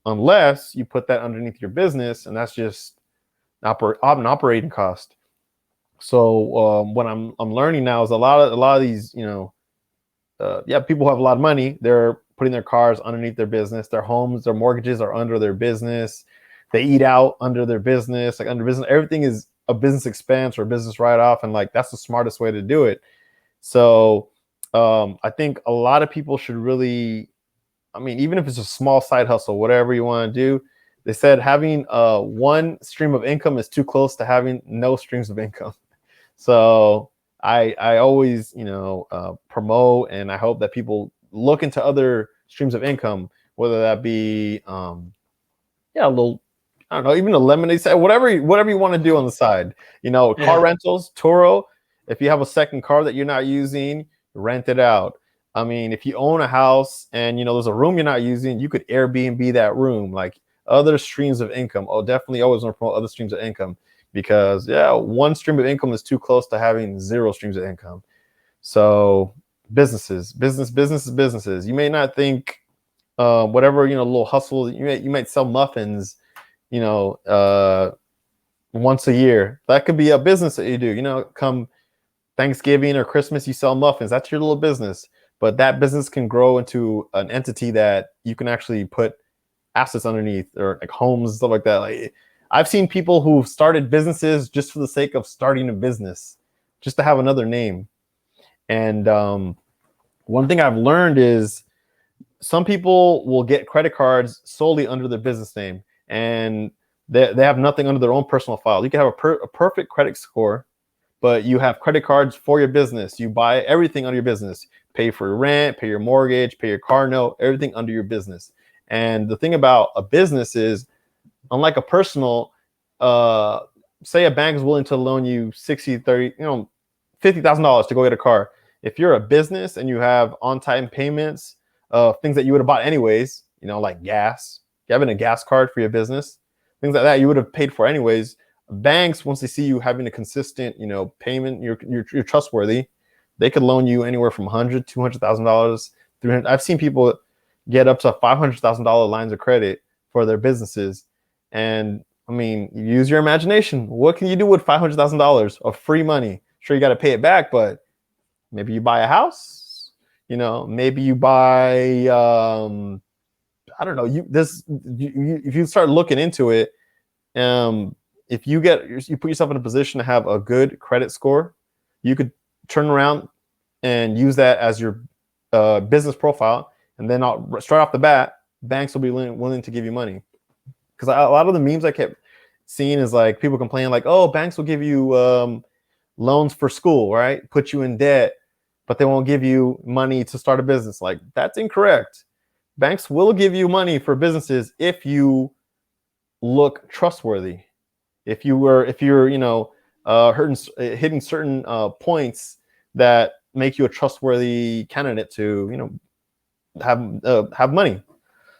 unless you put that underneath your business, and that's just an operating cost. So what I'm learning now is a lot of these people who have a lot of money, they're putting their cars underneath their business, their homes, their mortgages are under their business, they eat out under their business, like under business, everything is a business expense or a business write-off, and like that's the smartest way to do it. So I think a lot of people should really, I mean, even if it's a small side hustle, whatever you want to do, they said having one stream of income is too close to having no streams of income. So I always, promote, and I hope that people look into other streams of income, whether that be, a little, I don't know, even a lemonade stand, whatever you want to do on the side, car rentals, Turo. If you have a second car that you're not using, rent it out. I mean, if you own a house and there's a room you're not using, you could Airbnb that room. Like other streams of income. Oh, definitely always want to promote other streams of income because one stream of income is too close to having zero streams of income. So businesses. You may not think whatever little hustle you might sell muffins, once a year. That could be a business that you do. Come Thanksgiving or Christmas, you sell muffins. That's your little business. But that business can grow into an entity that you can actually put assets underneath, or like homes and stuff like that. Like I've seen people who started businesses just for the sake of starting a business, just to have another name. And one thing I've learned is some people will get credit cards solely under their business name, and they have nothing under their own personal file. You can have a perfect credit score, but you have credit cards for your business. You buy everything under your business, pay for your rent, pay your mortgage, pay your car note, everything under your business. And the thing about a business is, unlike a personal, say a bank is willing to loan you $50,000 to go get a car. If you're a business and you have on-time payments of things that you would have bought anyways, like gas, you having a gas card for your business, things like that you would have paid for anyways. Banks, once they see you having a consistent, payment, you're trustworthy, they could loan you anywhere from $100,000, $200,000, $300,000. I've seen people get up to $500,000 lines of credit for their businesses. And I mean, you use your imagination. What can you do with $500,000 of free money? Sure, you got to pay it back, but maybe you buy a house. Maybe you buy. I don't know. If you start looking into it, if you put yourself in a position to have a good credit score, you could turn around and use that as your business profile. And then straight off the bat, banks will be willing to give you money. Because a lot of the memes I kept seeing is like people complaining like, oh, banks will give you loans for school, right? Put you in debt, but they won't give you money to start a business. Like, that's incorrect. Banks will give you money for businesses if you look trustworthy. If you're hitting certain points that make you a trustworthy candidate to have money.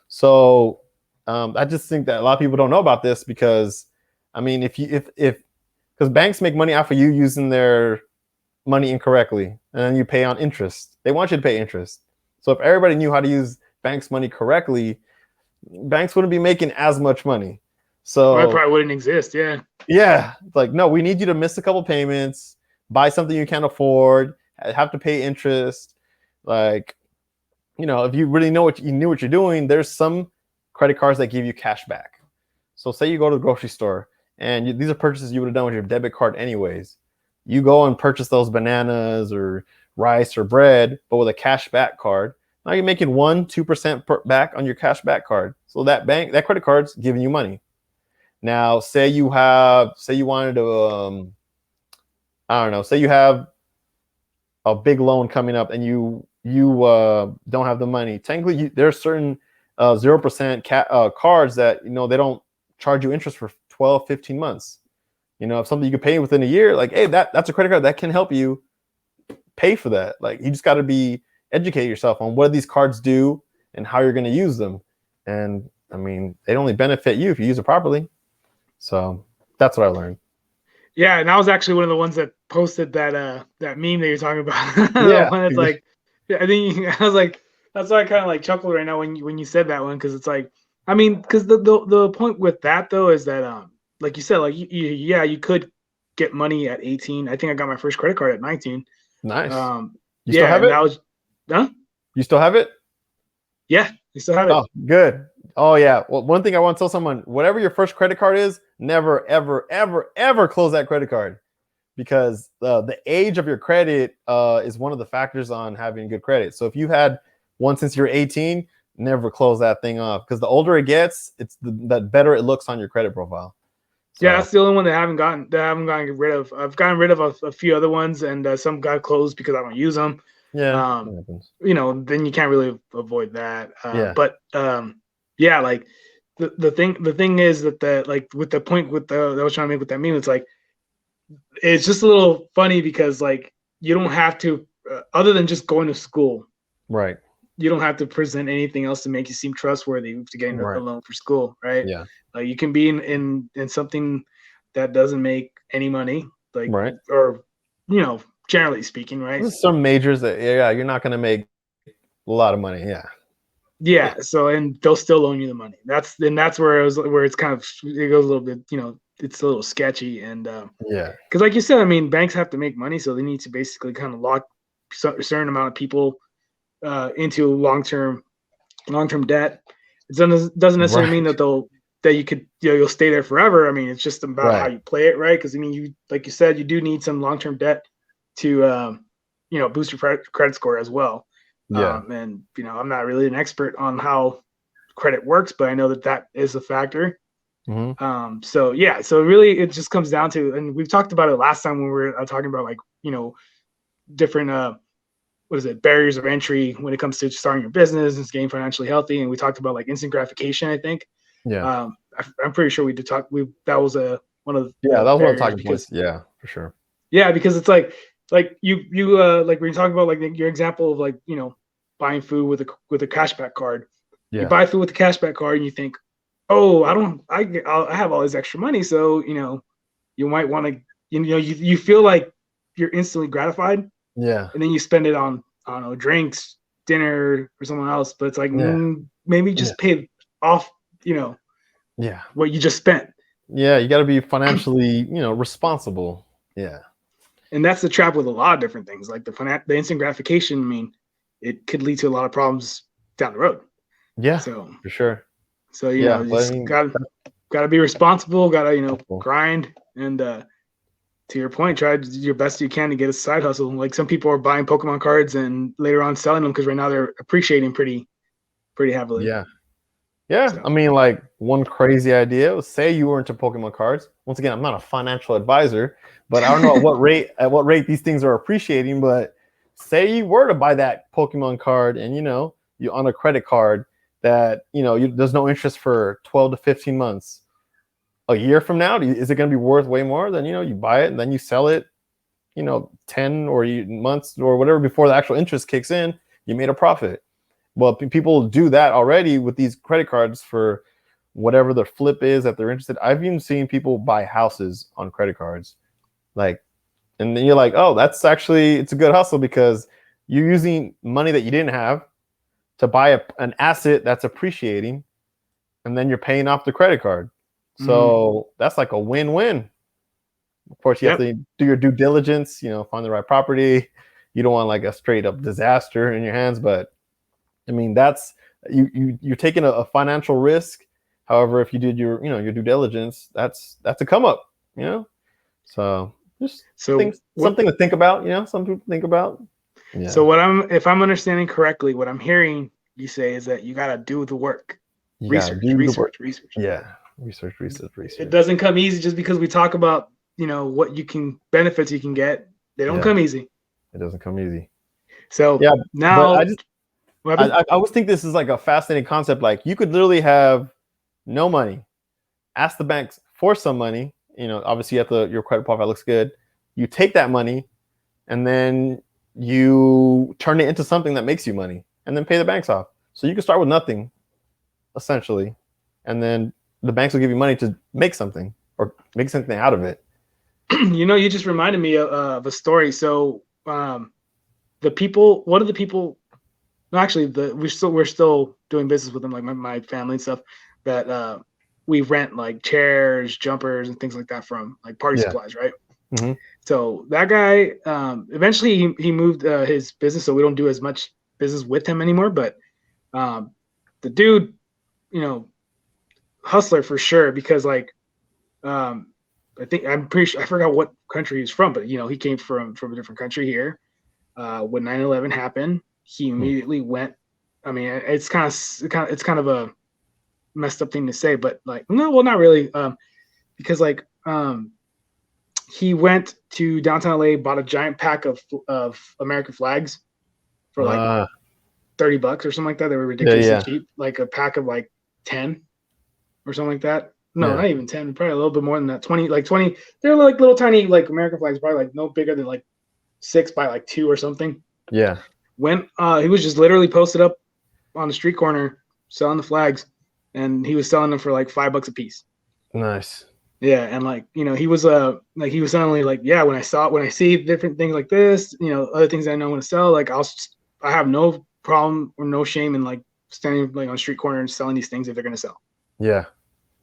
So I just think that a lot of people don't know about this because, I mean, because banks make money off of you using their money incorrectly, and then you pay on interest. They want you to pay interest. So if everybody knew how to use banks' money correctly, banks wouldn't be making as much money. So that probably wouldn't exist. Yeah. Yeah. It's like, no, we need you to miss a couple payments, buy something you can't afford, have to pay interest. Like, if you really knew what you're doing, there's some credit cards that give you cash back. So say you go to the grocery store and these are purchases you would have done with your debit card anyways. You go and purchase those bananas or rice or bread, but with a cash back card. Now you're making 1-2% back on your cash back card. So that credit card's giving you money. Now, say you wanted to, say you have a big loan coming up and you don't have the money. Technically, there's certain 0% cards that, they don't charge you interest for 12, 15 months. If something you can pay within a year, like, hey, that's a credit card that can help you pay for that. Like, you just got to educate yourself on what these cards do and how you're going to use them. And I mean, they only benefit you if you use it properly. So that's what I learned. Yeah, and I was actually one of the ones that posted that meme that you're talking about. Yeah, one that's like, I think I was like, that's why I kind of like chuckled right now when you said that one, because it's like, I mean, because the point with that though is that like you said, like you could get money at 18. I think I got my first credit card at 19. Nice. You still have it? Huh? You still have it? Yeah, you still have it. Oh, good. Oh yeah. Well, one thing I want to tell someone: whatever your first credit card is, never, ever, ever, ever close that credit card, because the age of your credit is one of the factors on having good credit. So if you had one since you're 18, never close that thing off, because the older it gets, the better it looks on your credit profile. So. Yeah, that's the only one that I haven't gotten rid of. I've gotten rid of a few other ones, and some got closed because I don't use them. Yeah, then you can't really avoid that. Yeah. But yeah, like the thing is that with the point that I was trying to make with that meme, it's like, it's just a little funny because like you don't have to, other than just going to school, Right. You don't have to present anything else to make you seem trustworthy to getting a Right. loan for school, right? Yeah. Like you can be in something that doesn't make any money, like, Right. or generally speaking, right? There's some majors that you're not going to make a lot of money. Yeah. Yeah. So and they'll still loan you the money. That's where it's kind of it goes a little bit, it's a little sketchy and Yeah. because like you said, I mean, banks have to make money, so they need to basically kind of lock a certain amount of people into long-term debt. It doesn't necessarily mean Right. that you could you'll stay there forever. I mean, it's just about how Right. you play it, right? Because I mean, you like you said, you do need some long-term debt to boost your credit score as well. Yeah. And I'm not really an expert on how credit works, but I know that is a factor. Mm-hmm. So yeah, so really it just comes down to, and we've talked about it last time when we were talking about like different what is it, barriers of entry when it comes to starting your business and getting financially healthy. And we talked about like instant gratification, I think. Yeah. I'm pretty sure we did talk. That was one of Yeah. the That was one of the barriers talking because points. Yeah, for sure. yeah, because it's like you like when you talk about like your example of like buying food with a cashback card. You Yeah. buy food with a cashback card and you think, oh, I have all this extra money, so you might want to you feel like you're instantly gratified Yeah. and then you spend it on I don't know drinks, dinner, or someone else. But it's like Yeah. maybe Yeah. just pay off, Yeah. what you just spent. Yeah. You got to be financially, responsible. Yeah. And that's the trap with a lot of different things, like the instant gratification. I mean, it could lead to a lot of problems down the road. Yeah. So For sure. you Yeah. you But I just mean, gotta be responsible. Gotta helpful. grind and to your point, try to do your best you can to get a side hustle. Like some people are buying Pokemon cards and later on selling them because right now they're appreciating pretty heavily. Yeah. Yeah. So I mean, like one crazy idea was say you were into Pokemon cards. Once again, I'm not a financial advisor, but I don't know at what rate these things are appreciating. But say you were to buy that Pokemon card and you on a credit card that there's no interest for 12 to 15 months. A year from now, is it going to be worth way more than you buy it and then you sell it 10 or months or whatever before the actual interest kicks in? You made a profit. Well, people do that already with these credit cards for whatever the flip is that they're interested. I've even seen people buy houses on credit cards, like, and then you're like, oh, it's a good hustle because you're using money that you didn't have to buy an asset that's appreciating, and then you're paying off the credit card. So that's like a win-win. Of course, you have to do your due diligence, find the right property. You don't want like a straight up disaster in your hands, but I mean, that's you're taking a financial risk. However, if you did your due diligence, that's a come up, So just something to think about, some people think about. Yeah. So if I'm understanding correctly, what I'm hearing you say is that you gotta do the work. Research. Yeah. Research. It doesn't come easy just because we talk about, what benefits you can get. They don't come easy. It doesn't come easy. So yeah, now I always think this is like a fascinating concept. Like you could literally have no money, ask the banks for some money. Obviously your credit profile looks good. You take that money and then you turn it into something that makes you money and then pay the banks off. So you can start with nothing essentially. And then the banks will give you money to make something or make something out of it. You just reminded me of a story. So one of the people, actually we're still doing business with them, like my family and stuff, that we rent like chairs, jumpers, and things like that from, like party supplies, right? Mm-hmm. So that guy, eventually he moved his business, so we don't do as much business with him anymore. But the dude, hustler for sure, because like I'm pretty sure, I forgot what country he's from, but he came from a different country here. When 9/11 happened, he immediately went. I mean, it's kind of a messed up thing to say, but like, no, well, not really, because like he went to downtown LA, bought a giant pack of American flags for like $30 or something like that. They were ridiculously cheap, like a pack of like 10 or something like that. No, not even 10, probably a little bit more than that. 20. They're like little tiny like American flags, probably like no bigger than like 6 by like 2 or something. Yeah. When he was just literally posted up on the street corner selling the flags, and he was selling them for like $5 a piece. Nice. Yeah, and like he was he was suddenly like, yeah, when I see different things like this, other things that I know want to sell, like I have no problem or no shame in like standing like on a street corner and selling these things if they're gonna sell. Yeah.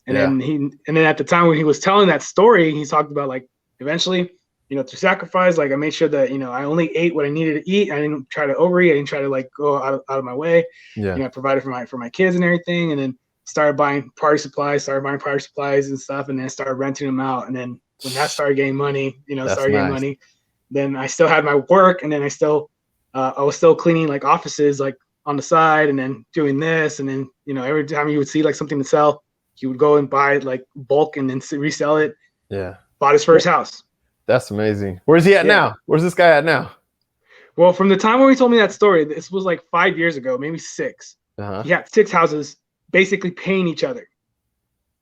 And then at the time when he was telling that story, he talked about like eventually, through sacrifice, like I made sure that I only ate what I needed to eat. I didn't try to overeat. I didn't try to like go out of my way. Yeah. I provided for my kids and everything, and then started buying party supplies, and stuff, and then started renting them out. And then when that started getting money, getting money, then I still had my work, and then I was still cleaning like offices like on the side, and then doing this, and then every time you would see like something to sell, he would go and buy like bulk and then resell it. Yeah. Bought his first house. That's amazing. Where's he at now? Where's this guy at now? Well, from the time when he told me that story, this was like 5 years ago, maybe 6. He had 6 houses basically paying each other.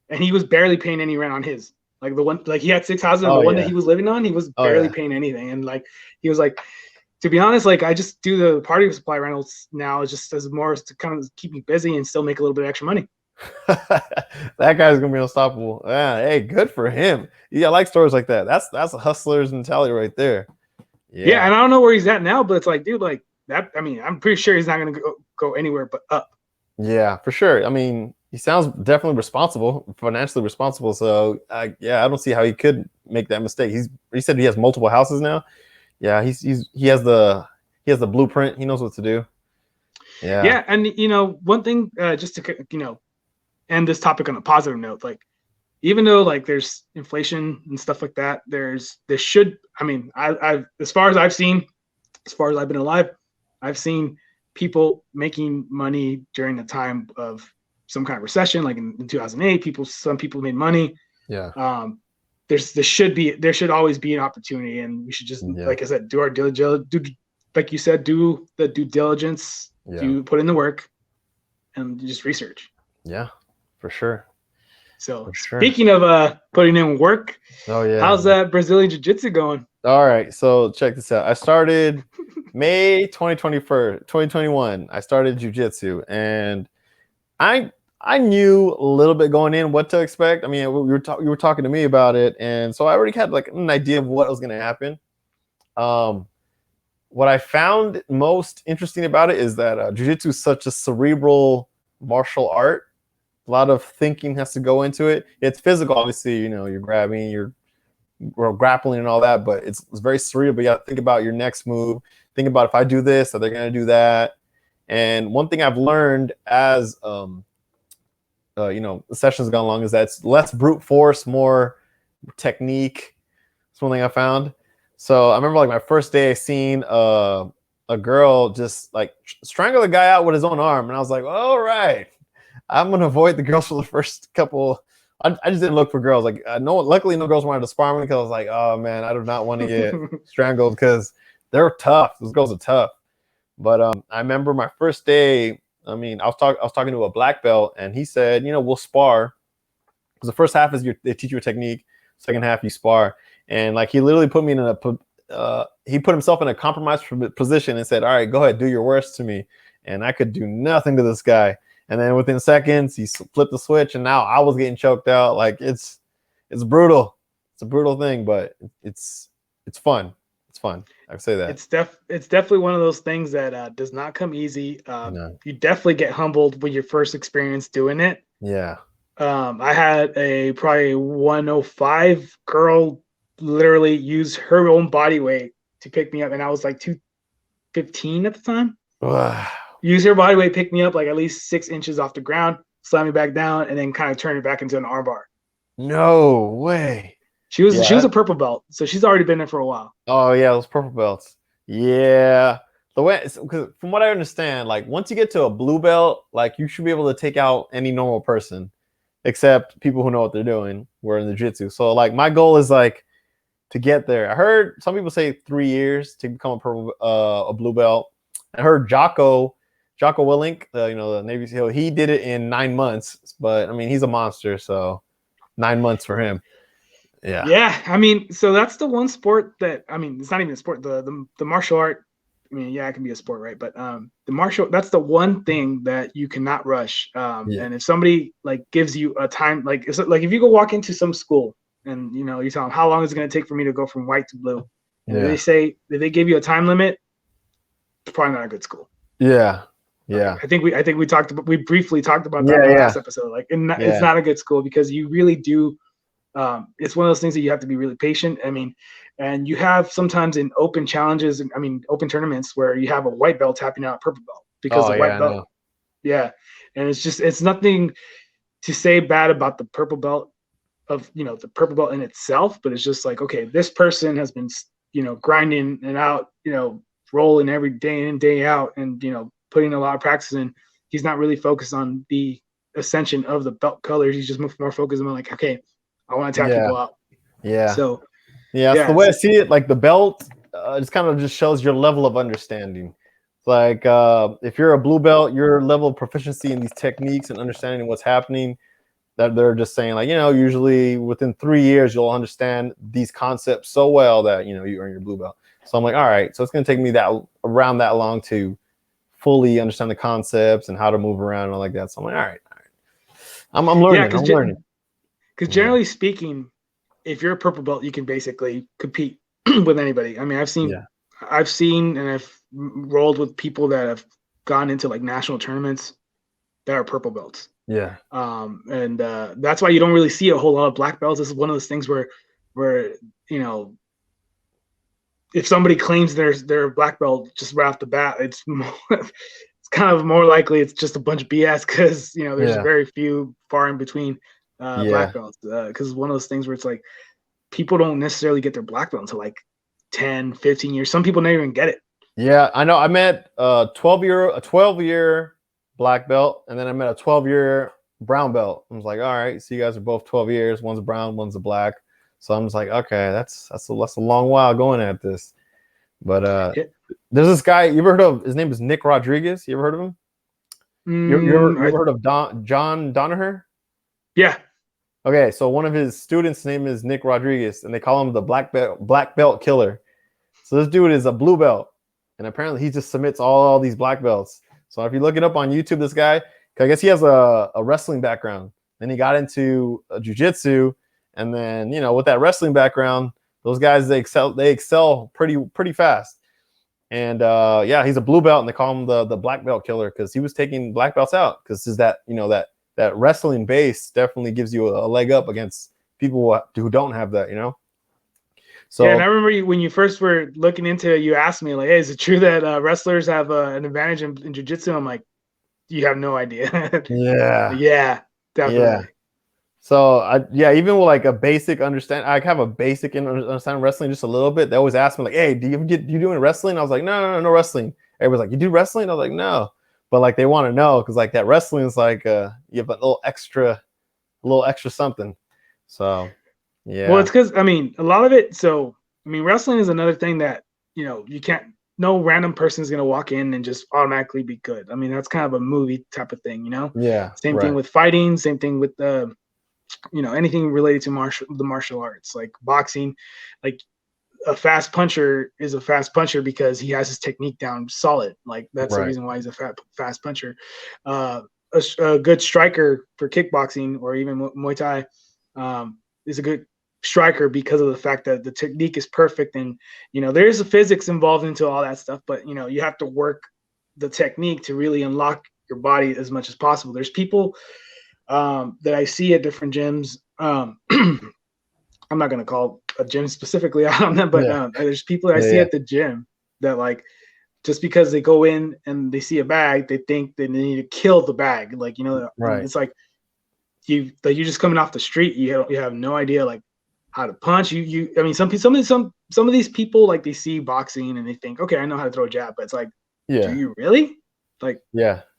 And he was barely paying any rent on his. Like the one, like he had 6 houses, and the one that he was living on, he was barely paying anything. And like he was like, to be honest, like I just do the party supply rentals now just as more to kind of keep me busy and still make a little bit of extra money. That guy's gonna be unstoppable. Yeah, hey, good for him. Yeah, I like stories like that. That's a hustler's mentality right there. Yeah, and I don't know where he's at now, but it's like, dude, like that. I mean, I'm pretty sure he's not gonna go anywhere but up. Yeah, for sure. I mean, he sounds definitely responsible, financially responsible. So, I don't see how he could make that mistake. He said he has multiple houses now. Yeah, he has the blueprint. He knows what to do. Yeah. Yeah, and one thing, just to end this topic on a positive note, like even though like there's inflation and stuff like that, there should, I mean, I've as far as I've seen, as far as I've been alive, I've seen people making money during the time of some kind of recession, like in 2008. Some people made money. Yeah. There should always be an opportunity, and we should just, like I said, do our diligence. Like you said, do the due diligence. Do put in the work, and just research. Yeah, for sure. So speaking of putting in work, how's that Brazilian Jiu Jitsu going? All right, so check this out. I started May 2021. I started Jiu Jitsu, and I knew a little bit going in what to expect. I mean, you were talking to me about it, and so I already had like an idea of what was going to happen. What I found most interesting about it is that Jiu Jitsu is such a cerebral martial art. A lot of thinking has to go into it. It's physical, obviously. You're grabbing, you're grappling, and all that, but it's very cerebral. But you got to think about your next move. Think about, if I do this, are they going to do that? And one thing I've learned as the session's gone along is that it's less brute force, more technique. That's one thing I found. So I remember like my first day, I seen a girl just like strangle a guy out with his own arm, and I was like, all right, I'm gonna avoid the girls for the first couple. I just didn't look for girls. Like luckily no girls wanted to spar me, because I was like, oh man, I do not want to get strangled, because they're tough. Those girls are tough. But I remember my first day. I mean, I was talking to a black belt, and he said, we'll spar. Because the first half is they teach you a technique. Second half you spar. And like he literally put me in he put himself in a compromised position and said, all right, go ahead, do your worst to me. And I could do nothing to this guy. And then within seconds, he flipped the switch, and now I was getting choked out. Like it's brutal. It's a brutal thing, but it's fun. It's fun. I would say that. It's definitely one of those things that does not come easy. No. You definitely get humbled when your first experience doing it. Yeah. I had a probably 105 girl literally use her own body weight to pick me up, and I was like 215 at the time. Wow. Use her body weight, pick me up like at least 6 inches off the ground, slam me back down, and then kind of turn it back into an armbar. No way. She was a purple belt, so she's already been there for a while. Oh yeah, those purple belts. Yeah. The way, because from what I understand, like once you get to a blue belt, like you should be able to take out any normal person, except people who know what they're doing. We're in the jiu-jitsu. So like my goal is like to get there. I heard some people say 3 years to become a blue belt. I heard Jocko Willink, the Navy SEAL, he did it in 9 months. But I mean, he's a monster, so 9 months for him. Yeah. Yeah. I mean, so that's the one sport that, I mean, it's not even a sport. The martial art I mean, yeah, it can be a sport, right? But the martial, that's the one thing that you cannot rush. And if somebody like gives you a time, like if you go walk into some school and you tell them how long is it going to take for me to go from white to blue, and if they give you a time limit, it's probably not a good school. Yeah. I think we briefly talked about that in the last episode. Like, it's not a good school because you really do. It's one of those things that you have to be really patient. I mean, and you have sometimes in open challenges, open tournaments where you have a white belt tapping out a purple belt because the white belt. Yeah. And it's nothing to say bad about the purple belt the purple belt in itself, but it's just like, okay, this person has been, grinding and out, rolling every day in, day out, and, putting a lot of practice in. He's not really focused on the ascension of the belt colors. He's just more focused on like, okay, I want to tap people out. Yeah. So, that's the way I see it. Like the belt, just kind of just shows your level of understanding. It's like if you're a blue belt, your level of proficiency in these techniques and understanding what's happening, that they're just saying like, usually within 3 years, you'll understand these concepts so well that, you earn your blue belt. So I'm like, all right, so it's going to take me around that long to fully understand the concepts and how to move around and all like that. So I'm like, all right. I'm learning. I'm learning. Because generally speaking, if you're a purple belt, you can basically compete with anybody. I mean, I've seen and I've rolled with people that have gone into like national tournaments that are purple belts. Yeah. And that's why you don't really see a whole lot of black belts. This is one of those things where if somebody claims they're a black belt just right off the bat, it's kind of more likely it's just a bunch of BS because there's very few far in between black belts, because it's one of those things where it's like people don't necessarily get their black belt until like 10, 15 years. Some people never even get it. Yeah, I know. I met a 12-year black belt, and then I met a 12-year brown belt. I was like, all right, so you guys are both 12 years. One's a brown, one's a black. So I'm just like, okay, that's a long while going at this. But there's this guy. You ever heard of? His name is Nick Rodriguez. You ever heard of him? You ever heard of John Donaher? Yeah. Okay, so one of his students' name is Nick Rodriguez, and they call him the black belt killer. So this dude is a blue belt, and apparently he just submits all these black belts. So if you look it up on YouTube, this guy, I guess he has a wrestling background. Then he got into Jiu Jitsu, and then with that wrestling background, those guys they excel pretty fast. And he's a blue belt, and they call him the black belt killer because he was taking black belts out because that wrestling base definitely gives you a leg up against people who don't have that, So and I remember when you first were looking into it, you asked me like, "Hey, is it true that wrestlers have an advantage in jiu-jitsu?" I'm like, "You have no idea." Yeah, definitely. Yeah. So even with like a basic understanding, I have a basic understanding wrestling just a little bit. They always ask me like, "Hey, do you do any wrestling?" I was like, "No wrestling." Everybody's like, "You do wrestling?" I was like, "No." But like they want to know because like that wrestling is like you have a little extra something. So yeah. Well, it's because a lot of it. So wrestling is another thing that you can't. No random person is gonna walk in and just automatically be good. That's kind of a movie type of thing, Yeah. Same thing with fighting. Same thing with anything related to the martial arts, like boxing. Like a fast puncher is a fast puncher because he has his technique down solid. Like that's the reason why he's a fast puncher. A good striker for kickboxing or even Muay Thai is a good striker because of the fact that the technique is perfect, and there is a physics involved into all that stuff, but you have to work the technique to really unlock your body as much as possible. There's people that I see at different gyms. I'm not going to call a gym specifically out on them, but there's people that I see at the gym that like, just because they go in and they see a bag, they think they need to kill the bag. Like, it's like you're just coming off the street. You have no idea like how to punch. Some of these people, like they see boxing and they think, okay, I know how to throw a jab, but it's like, do you really? Like, just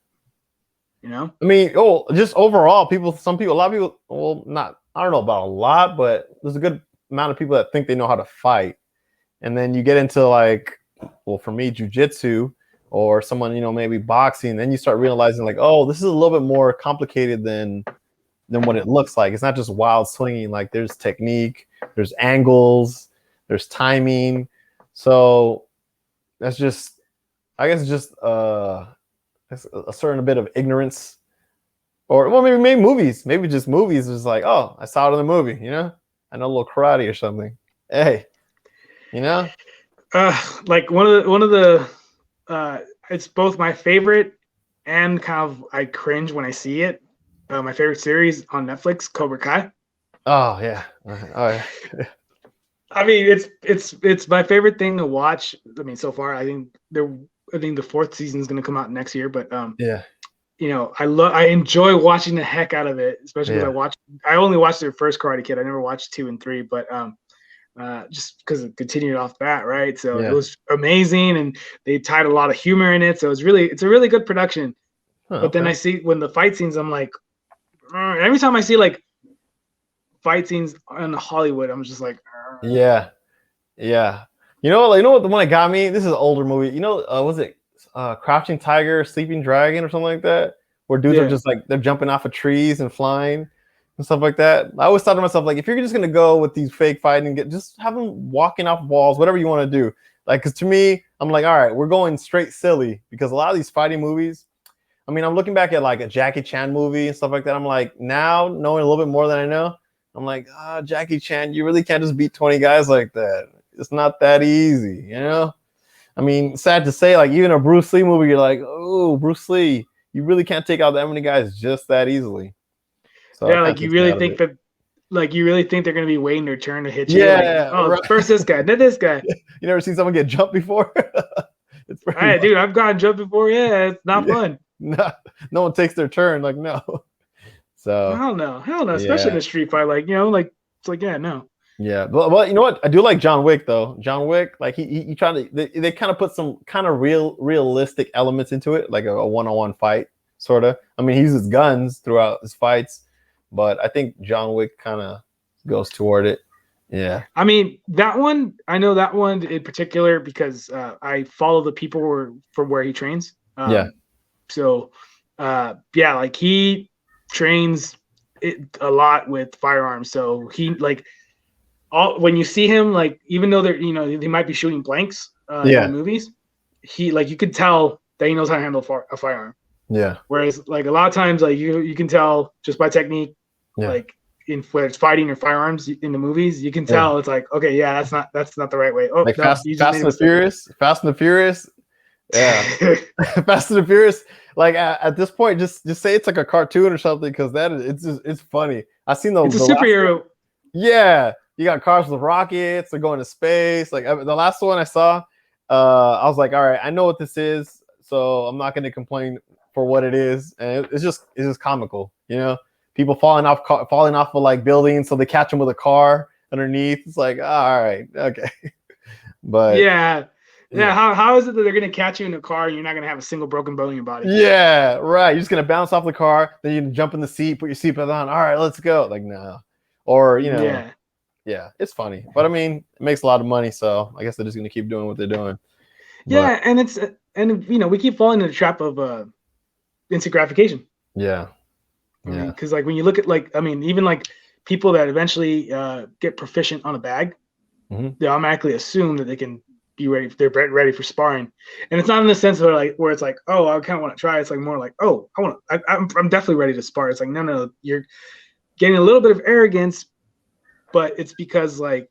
overall, a lot of people, well, not, I don't know about a lot, but there's a good amount of people that think they know how to fight. And then you get into like, well, for me, jiu-jitsu or someone, maybe boxing, then you start realizing like, oh, this is a little bit more complicated than what it looks like. It's not just wild swinging. Like there's technique, there's angles, there's timing. So that's just I guess just a certain bit of ignorance, or well, maybe movies, maybe just movies. It's like, oh, I saw it in the movie, you know, I know a little karate or something. Hey, you know, like one of the it's both my favorite and kind of I cringe when I see it. My favorite series on Netflix, Cobra Kai. Oh yeah, oh yeah. I mean, it's my favorite thing to watch. I mean, so far, I think the fourth season is going to come out next year. But Yeah, you know, I enjoy watching the heck out of it, especially because I only watched the first Karate Kid. I never watched 2 and 3, but just because it continued off that, right? So it was amazing, and they tied a lot of humor in it. So it's a really good production. But then I see when the fight scenes, I'm like, every time I see like fight scenes in Hollywood, I'm just like, yeah. You know what? The one that got me. This is an older movie. You know, was it Crouching Tiger, Sleeping Dragon, or something like that? Where dudes are just like they're jumping off of trees and flying and stuff like that. I always thought to myself, like, if you're just gonna go with these fake fighting, just have them walking off walls, whatever you want to do. Like, because to me, I'm like, all right, we're going straight silly because a lot of these fighting movies. I mean, I'm looking back at like a Jackie Chan movie and stuff like that. I'm like, now knowing a little bit more than I know, I'm like, Jackie Chan, you really can't just beat 20 guys like that. It's not that easy, you know? I mean, sad to say, like, even a Bruce Lee movie, you're like, oh, Bruce Lee, you really can't take out that many guys just that easily. So yeah, like you really think that, like you really think they're gonna be waiting their turn to hit you? Yeah, like, right. First this guy, then this guy. You never seen someone get jumped before? It's pretty. Hey, dude, I've gotten jumped before. Yeah, it's not fun. No one takes their turn. Like, no. So hell no, especially in a street fight. Like, you know, like it's like, yeah, no. Yeah, but you know what? I do like John Wick though. John Wick, like he tried to they kind of put some kind of realistic elements into it, like a one-on-one fight, sort of. I mean, he uses guns throughout his fights, but I think John Wick kind of goes toward it. Yeah. I mean, I know that one in particular because I follow the people from where he trains. Yeah. So, yeah, like he trains a lot with firearms. So he like when you see him, like even though they're they might be shooting blanks in the movies, he like you could tell that he knows how to handle a firearm. Yeah. Whereas like a lot of times, like you can tell just by technique, like whether it's fighting or firearms in the movies, you can tell it's like, okay, yeah, that's not the right way. Oh, like no, Fast and the Furious. Yeah. Fast and the Furious. Like at this point, just say it's like a cartoon or something, because it's funny. I've seen it's a superhero. Yeah, you got cars with rockets. They're going to space. Like the last one I saw, I was like, all right, I know what this is, so I'm not going to complain for what it is. And it's just comical, you know. People falling off of like buildings, so they catch them with a car underneath. It's like, all right, okay, but yeah. How is it that they're gonna catch you in a car and you're not gonna have a single broken bone in your body? Yeah, right. You're just gonna bounce off the car, then you jump in the seat, put your seatbelt on. All right, let's go. Like, no, or yeah, it's funny, but I mean, it makes a lot of money, so I guess they're just gonna keep doing what they're doing. Yeah, and we keep falling into the trap of instant gratification. Yeah. Because like when you look at even like people that eventually get proficient on a bag, they automatically assume that they can be ready. They're ready for sparring, and it's not in the sense of like where it's like, oh, I kind of want to try. It's like more like, oh, I'm definitely ready to spar. It's like, no, you're getting a little bit of arrogance, but it's because like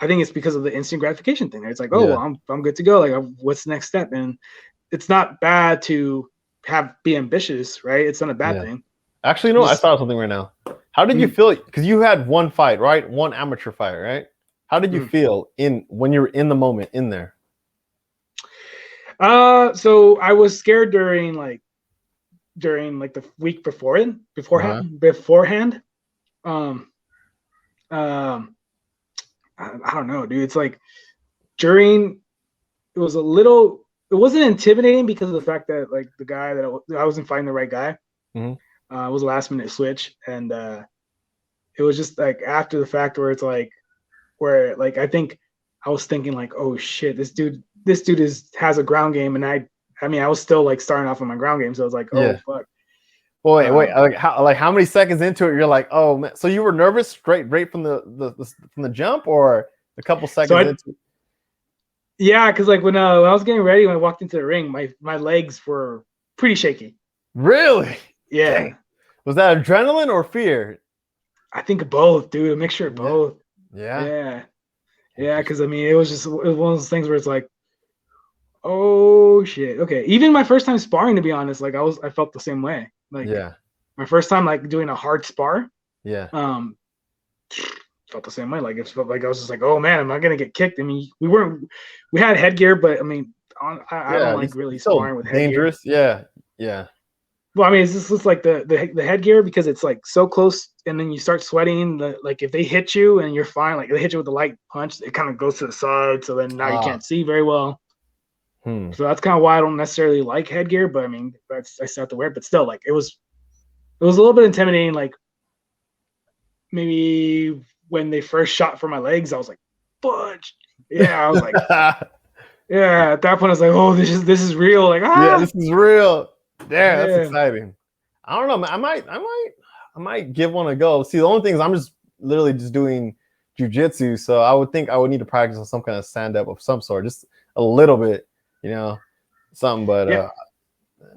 I think it's because of the instant gratification thing. It's like, oh, well, I'm good to go. Like, what's the next step? And it's not bad to be ambitious, right? It's not a bad thing. Actually, no, I saw something right now. How did you feel? Because you had one fight, right? One amateur fight, right? How did you feel when you were in the moment in there? So I was scared during the week beforehand. I don't know, dude. It's like it wasn't intimidating because of the fact that like the guy that I wasn't finding the right guy. It was a last minute switch, and it was just like after the fact where it's like I think I was thinking like, oh shit, this dude has a ground game, and I was still like starting off on my ground game, so I was like, oh fuck. Well, wait, how many seconds into it you're like, oh man, so you were nervous straight from the jump, or a couple seconds into? Yeah, because like when I was getting ready, when I walked into the ring, my legs were pretty shaky. Really? Yeah, Dang. Was that adrenaline or fear? I think both, dude. A mixture of Yeah. both. Yeah. Yeah, yeah. Because Interesting. I mean, it was one of those things where it's like, oh shit. Okay. Even my first time sparring, to be honest, like I felt the same way. Like Yeah. my first time like doing a hard spar, Yeah. um, felt the same way. Like it felt like I was just like, oh man, am I gonna get kicked? I mean, we had headgear, but I mean, I don't Yeah. like really It's still sparring with headgear. dangerous. Yeah. Yeah. Well, I mean, it's just like the headgear because it's like so close, and then you start sweating. Like if they hit you and you're fine, like they hit you with a light punch, it kind of goes to the side, so then now you Ah. can't see very well. Hmm. So that's kind of why I don't necessarily like headgear. But I mean, I still have to wear it. But still, like it was a little bit intimidating. Like maybe when they first shot for my legs, I was like, fudge. Yeah, I was like, yeah. At that point, I was like, oh, this is real. Like Yeah, this is real. Damn, that's yeah, exciting. I don't know, man. I might give one a go. See, the only thing is I'm just literally just doing jujitsu, so I would think I would need to practice on some kind of stand up of some sort, just a little bit, you know, something. But yeah,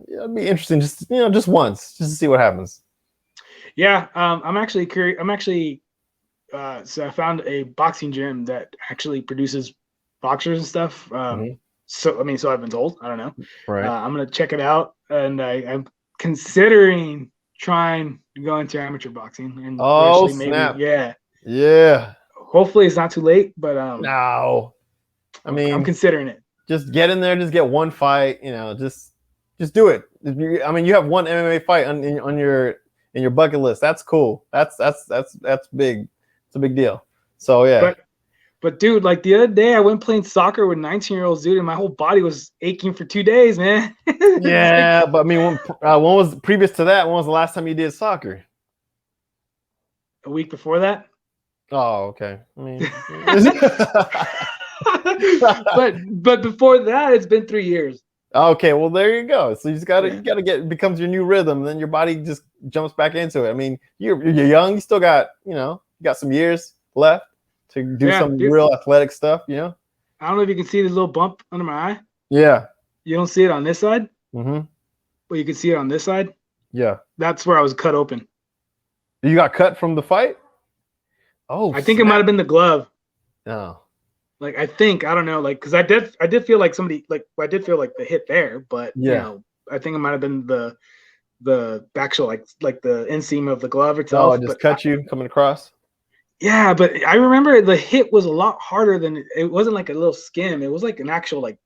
yeah, it'd be interesting, just just once, just to see what happens. yeah. I'm actually curious. So I found a boxing gym that actually produces boxers and stuff. Hmm. So I mean, so I've been told. I don't know. Right. I'm gonna check it out, and I'm considering trying to go into amateur boxing and Oh eventually maybe, snap! yeah. Yeah. Hopefully, it's not too late, but No. I I'm mean, considering it. just get in there, just get one fight, just do it. I mean, you have one MMA fight on your bucket list. That's cool. That's big. It's a big deal. So yeah. But dude, like the other day, I went playing soccer with 19-year-olds, dude, and my whole body was aching for 2 days, man. It's like Yeah, but I mean, when was previous to that? When was the last time you did soccer? a week before that. Oh, okay. I mean, But before that, it's been 3 years. okay. Well, there you go. So Yeah, you gotta get it becomes your new rhythm. Then your body just jumps back into it. I mean, you're young. You still got you got some years left to do yeah, some dude. real athletic stuff. I don't know if you can see the little bump under my eye. Yeah. You don't see it on this side, Mm-hmm. but you can see it on this side. Yeah. That's where I was cut open. You got cut from the fight? Oh, I think it might snap. have been the glove. No. Like I don't know, like because I did feel like somebody like I did feel like the hit there, but Yeah. I think it might have been the actual like the inseam of the glove Oh, I itself. just But cut you coming across? yeah, but I remember the hit was a lot harder than it wasn't like a little skim. It was like an actual like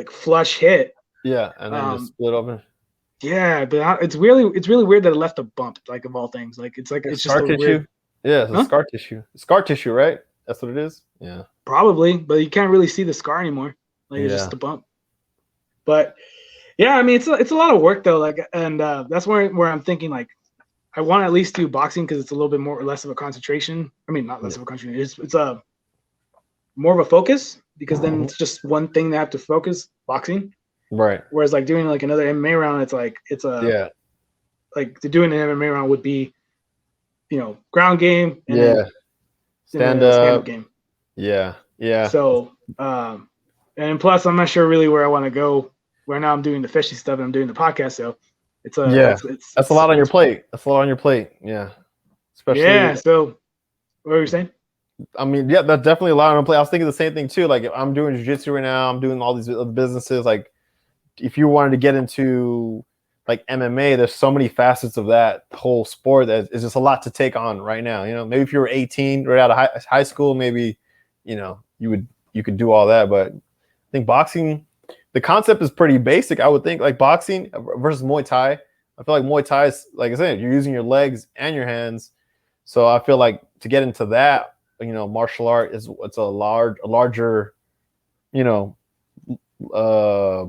flush hit. Yeah, and then just Um, split open. yeah, but it's really weird that it left a bump, like of all things. Like Yeah, it's just scar a tissue. weird, Yeah, it's huh? scar tissue. Scar tissue, right? That's what it is. Yeah. Probably, but you can't really see the scar anymore. Like it's Yeah. just a bump. But yeah, I mean it's a lot of work though. Like, and that's where I'm thinking like I want to at least do boxing because it's a little bit more or less of a concentration. I mean, not less Yeah. of a concentration. It's a more of a focus because then Mhm. it's just one thing they have to focus boxing. Right. Whereas like doing like another MMA round, it's like it's a Yeah. like to doing an MMA round would be ground game and Yeah. then Stand a stand up up. game. Yeah. Yeah. So and plus I'm not sure really where I want to go. Right now I'm doing the fishy stuff and I'm doing the podcast, so it's Yeah. That's a lot on your it's plate. That's a lot on your plate. Yeah. Especially yeah. So what were you saying? I mean, yeah, that's definitely a lot on your plate. I was thinking the same thing too. Like I'm doing jiu-jitsu right now, I'm doing all these other businesses. Like if you wanted to get into like MMA, there's so many facets of that whole sport that is just a lot to take on right now. Maybe if you were 18 right out of high school, maybe you could do all that. But I think boxing, the concept is pretty basic. I would think like boxing versus Muay Thai. I feel like Muay Thai is, like I said, you're using your legs and your hands. So I feel like to get into that, martial art it's a larger, you know, uh,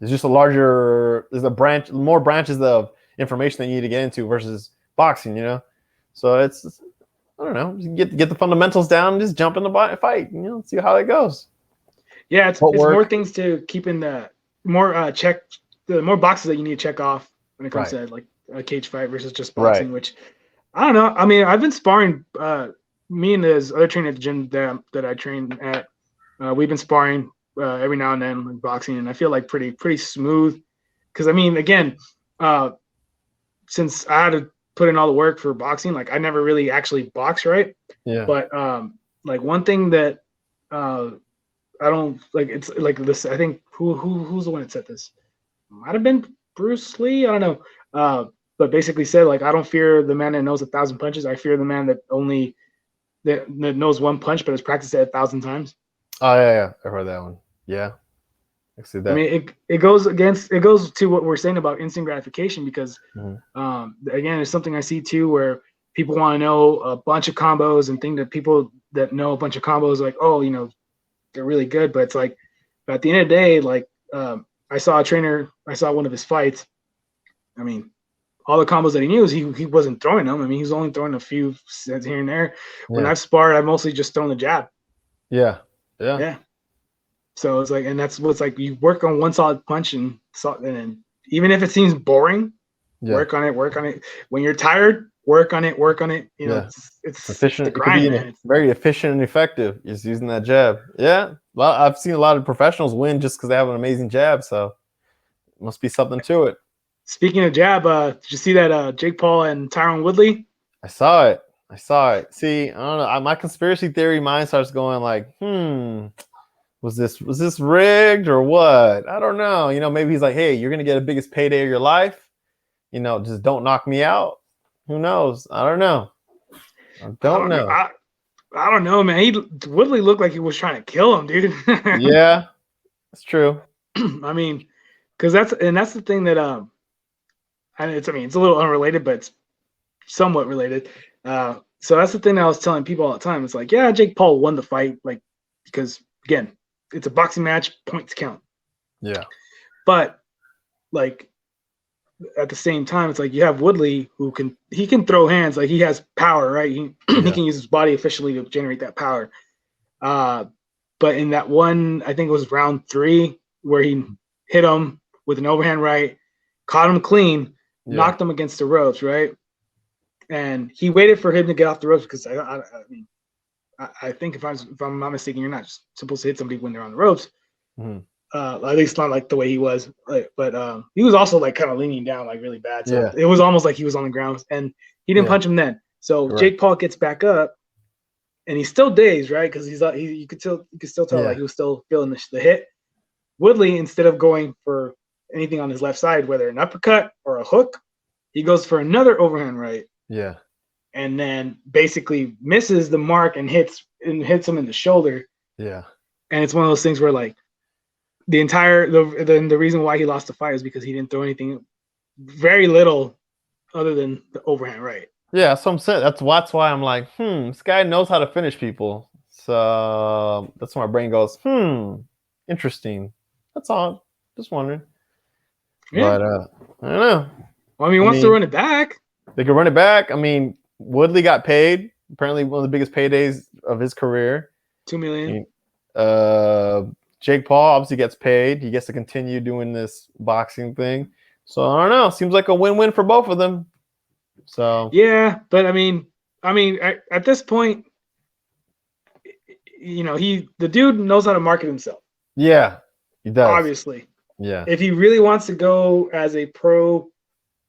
there's a branch, more branches of information that you need to get into versus boxing. So it's, I don't know, you get the fundamentals down and just jump in the fight, see how it goes. Yeah, it's more Footwork. things to keep in the more the more boxes that you need to check off when it comes Right. to like a cage fight versus just Right. boxing, which I don't know. I mean, I've been sparring me and this other trainer at the gym that I train at, we've been sparring every now and then in boxing, and I feel like pretty smooth. Because I mean, again, since I had to put in all the work for boxing, like I never really actually boxed, right? Yeah. But like one thing that I don't like, it's like this. I think who's the one that said this? Might have been Bruce Lee. I don't know. But basically said like I don't fear the man that knows 1,000 punches. I fear the man that only that knows one punch but has practiced it 1,000 times. Oh yeah, I heard that one. Yeah, I see that. I mean, it goes to what we're saying about instant gratification because again, it's something I see too where people want to know a bunch of combos and think that people that know a bunch of combos like, oh, you know, they're really good, but it's like at the end of the day, like I saw one of his fights. I mean, all the combos that he knew, he wasn't throwing them. I mean, he was only throwing a few sets here and there. When I've sparred, I've mostly just thrown the jab. Yeah. So it's like, and that's what's like. You work on one solid punch, and even if it seems boring, work on it. When you're tired, work on it. You know, it's efficient. It's the grind, it could be very efficient and effective. Just using that jab. Yeah. Well, I've seen a lot of professionals win just because they have an amazing jab. So it must be something to it. Speaking of jab, did you see that Jake Paul and Tyron Woodley? I saw it. See, I don't know. My conspiracy theory mind starts going like, was this rigged or what? I don't know. You know, maybe he's like, hey, you're gonna get the biggest payday of your life. You know, just don't knock me out. Who knows? I don't know. I don't know. I don't know, man. Woodley looked like he was trying to kill him, dude. Yeah, that's true. I mean, because that's the thing that it's a little unrelated, but it's somewhat related. So that's the thing that I was telling people all the time. It's like, yeah, Jake Paul won the fight, like, because again, it's a boxing match, points count. Yeah. But like at the same time, it's like you have Woodley who can throw hands, like he has power, right? He can use his body efficiently to generate that power. But in that one, I think it was round 3 where he hit him with an overhand right, caught him clean, knocked him against the ropes, right? And he waited for him to get off the ropes because I think if I'm not mistaken, you're not supposed to hit somebody when they're on the ropes. At least not like the way he was. But he was also like kind of leaning down like really bad. So it was almost like he was on the ground, and he didn't punch him then. So Jake Paul gets back up, and he's still dazed, right? Because you could still tell like he was still feeling the hit. Woodley, instead of going for anything on his left side, whether an uppercut or a hook, he goes for another overhand right. Yeah. And then basically misses the mark and hits him in the shoulder. Yeah. And it's one of those things where like the reason why he lost the fight is because he didn't throw anything, very little, other than the overhand right. Yeah, so I'm saying that's why I'm like, this guy knows how to finish people. So that's why my brain goes, interesting. That's all. Just wondering. Yeah. But I don't know. Well, I mean, he wants to run it back. They could run it back. I mean, Woodley got paid. Apparently, one of the biggest paydays of his career. $2 million. Jake Paul obviously gets paid. He gets to continue doing this boxing thing. So I don't know. Seems like a win-win for both of them. So yeah, but I mean, at this point, you know, the dude knows how to market himself. Yeah, he does. Obviously. Yeah. If he really wants to go as a pro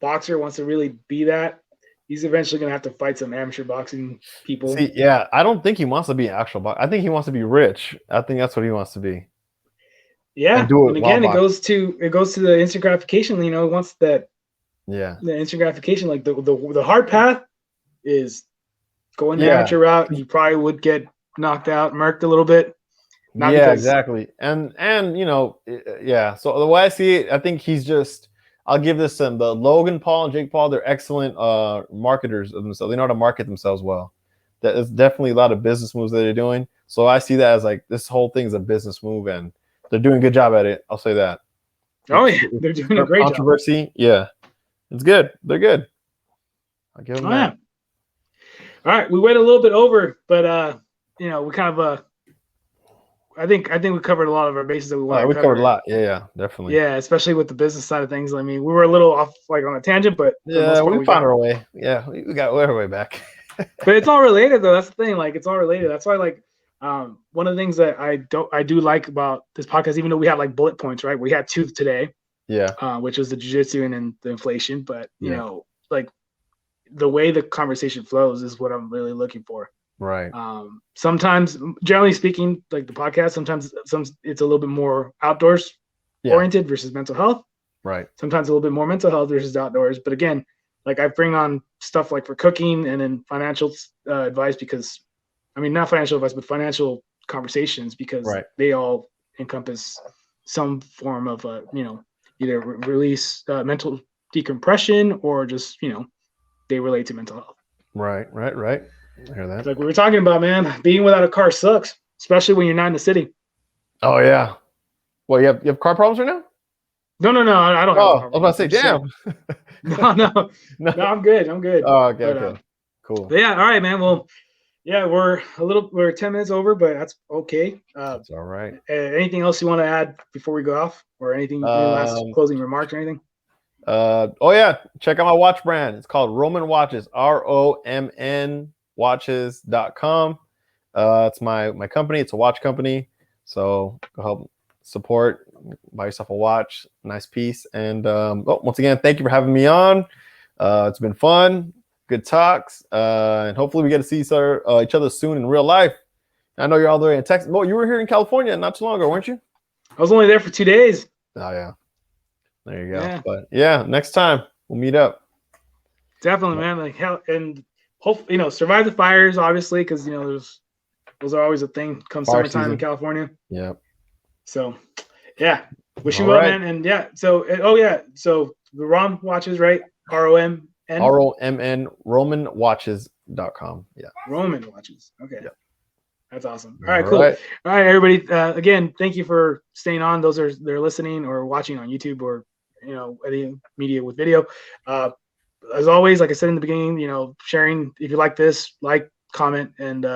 boxer, wants to really be that, he's eventually going to have to fight some amateur boxing people. See, yeah, I don't think he wants to be an actual boxer. I think he wants to be rich. I think that's what he wants to be. Yeah, and again, it goes to the instant gratification. You know, once that. Yeah. The instant gratification, like the hard path, is going the amateur route. You probably would get knocked out, murked a little bit. Exactly. And you know, So the way I see it, I think he's just. I'll give this to him. The Logan Paul and Jake Paul, they're excellent marketers of themselves. They know how to market themselves well. That is definitely a lot of business moves that they're doing. So I see that as like this whole thing is a business move, and they're doing a good job at it. I'll say that. Oh yeah, they're doing a great controversy. Yeah, it's good. They're good. I'll give them that. All right, we went a little bit over, but you know, we kind of I think we covered a lot of our bases that we wanted to cover. We covered a lot. Yeah, definitely. Yeah, especially with the business side of things. I mean, we were a little off like on a tangent, but yeah, we found our way. Yeah, we got our way back. But it's all related though. That's the thing. Like, it's all related. That's why like One of the things that I do like about this podcast, even though we have like bullet points, right? We had 2 today, which was the Jiu Jitsu and then the inflation. But you know, like the way the conversation flows is what I'm really looking for. Right. Sometimes, generally speaking, like the podcast, sometimes it's a little bit more outdoors oriented versus mental health. Right. Sometimes a little bit more mental health versus outdoors. But again, like I bring on stuff like for cooking and then financial advice because, I mean, not financial advice, but financial conversations because they all encompass some form of, you know, either release mental decompression or just, you know, they relate to mental health. Right. I hear that. Like we were talking about, man, being without a car sucks, especially when you're not in the city. Oh yeah. Well, you have car problems right now? No, I don't have a car problem. I was about to say, damn. No, I'm good. Oh, okay. Cool. But yeah, all right, man. Well, yeah, we're 10 minutes over, but that's okay. That's all right. Anything else you want to add before we go off, or anything? Any last closing remarks or anything? Oh yeah, check out my watch brand. It's called Roman Watches. ROMN watches.com. It's my company. It's a watch company. So go help support, buy yourself a watch, nice piece. And once again, thank you for having me on. It's been fun, good talks, and hopefully we get to see each other soon in real life. I know you're all the way in Texas. Well, you were here in California not too long ago, weren't you? I was only there for 2 days. Oh yeah, there you go. Yeah. But yeah, next time we'll meet up. Definitely, man. Like hell, and hopefully, you know, survive the fires, obviously, because you know those are always a thing come summertime in California. Yeah. So, yeah, wish you well, man. And yeah, so so the ROM watches, right? ROMN. ROMN RomanWatches.com. Yeah. Roman watches. Okay. Yeah. That's awesome. All right, All cool. right. All right, everybody. Again, thank you for staying on. They're listening or watching on YouTube or you know any media with video. As always, like I said in the beginning, you know, sharing if you like this, like, comment, and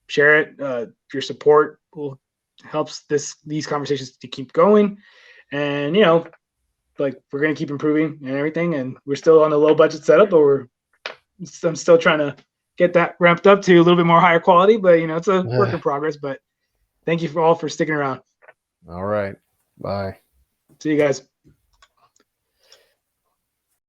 share it. Your support will helps these conversations to keep going, and you know, like we're gonna keep improving and everything. And we're still on a low budget setup, but I'm still trying to get that ramped up to a little bit more higher quality. But you know, it's a work in progress. But thank you all for sticking around. All right, bye. See you guys.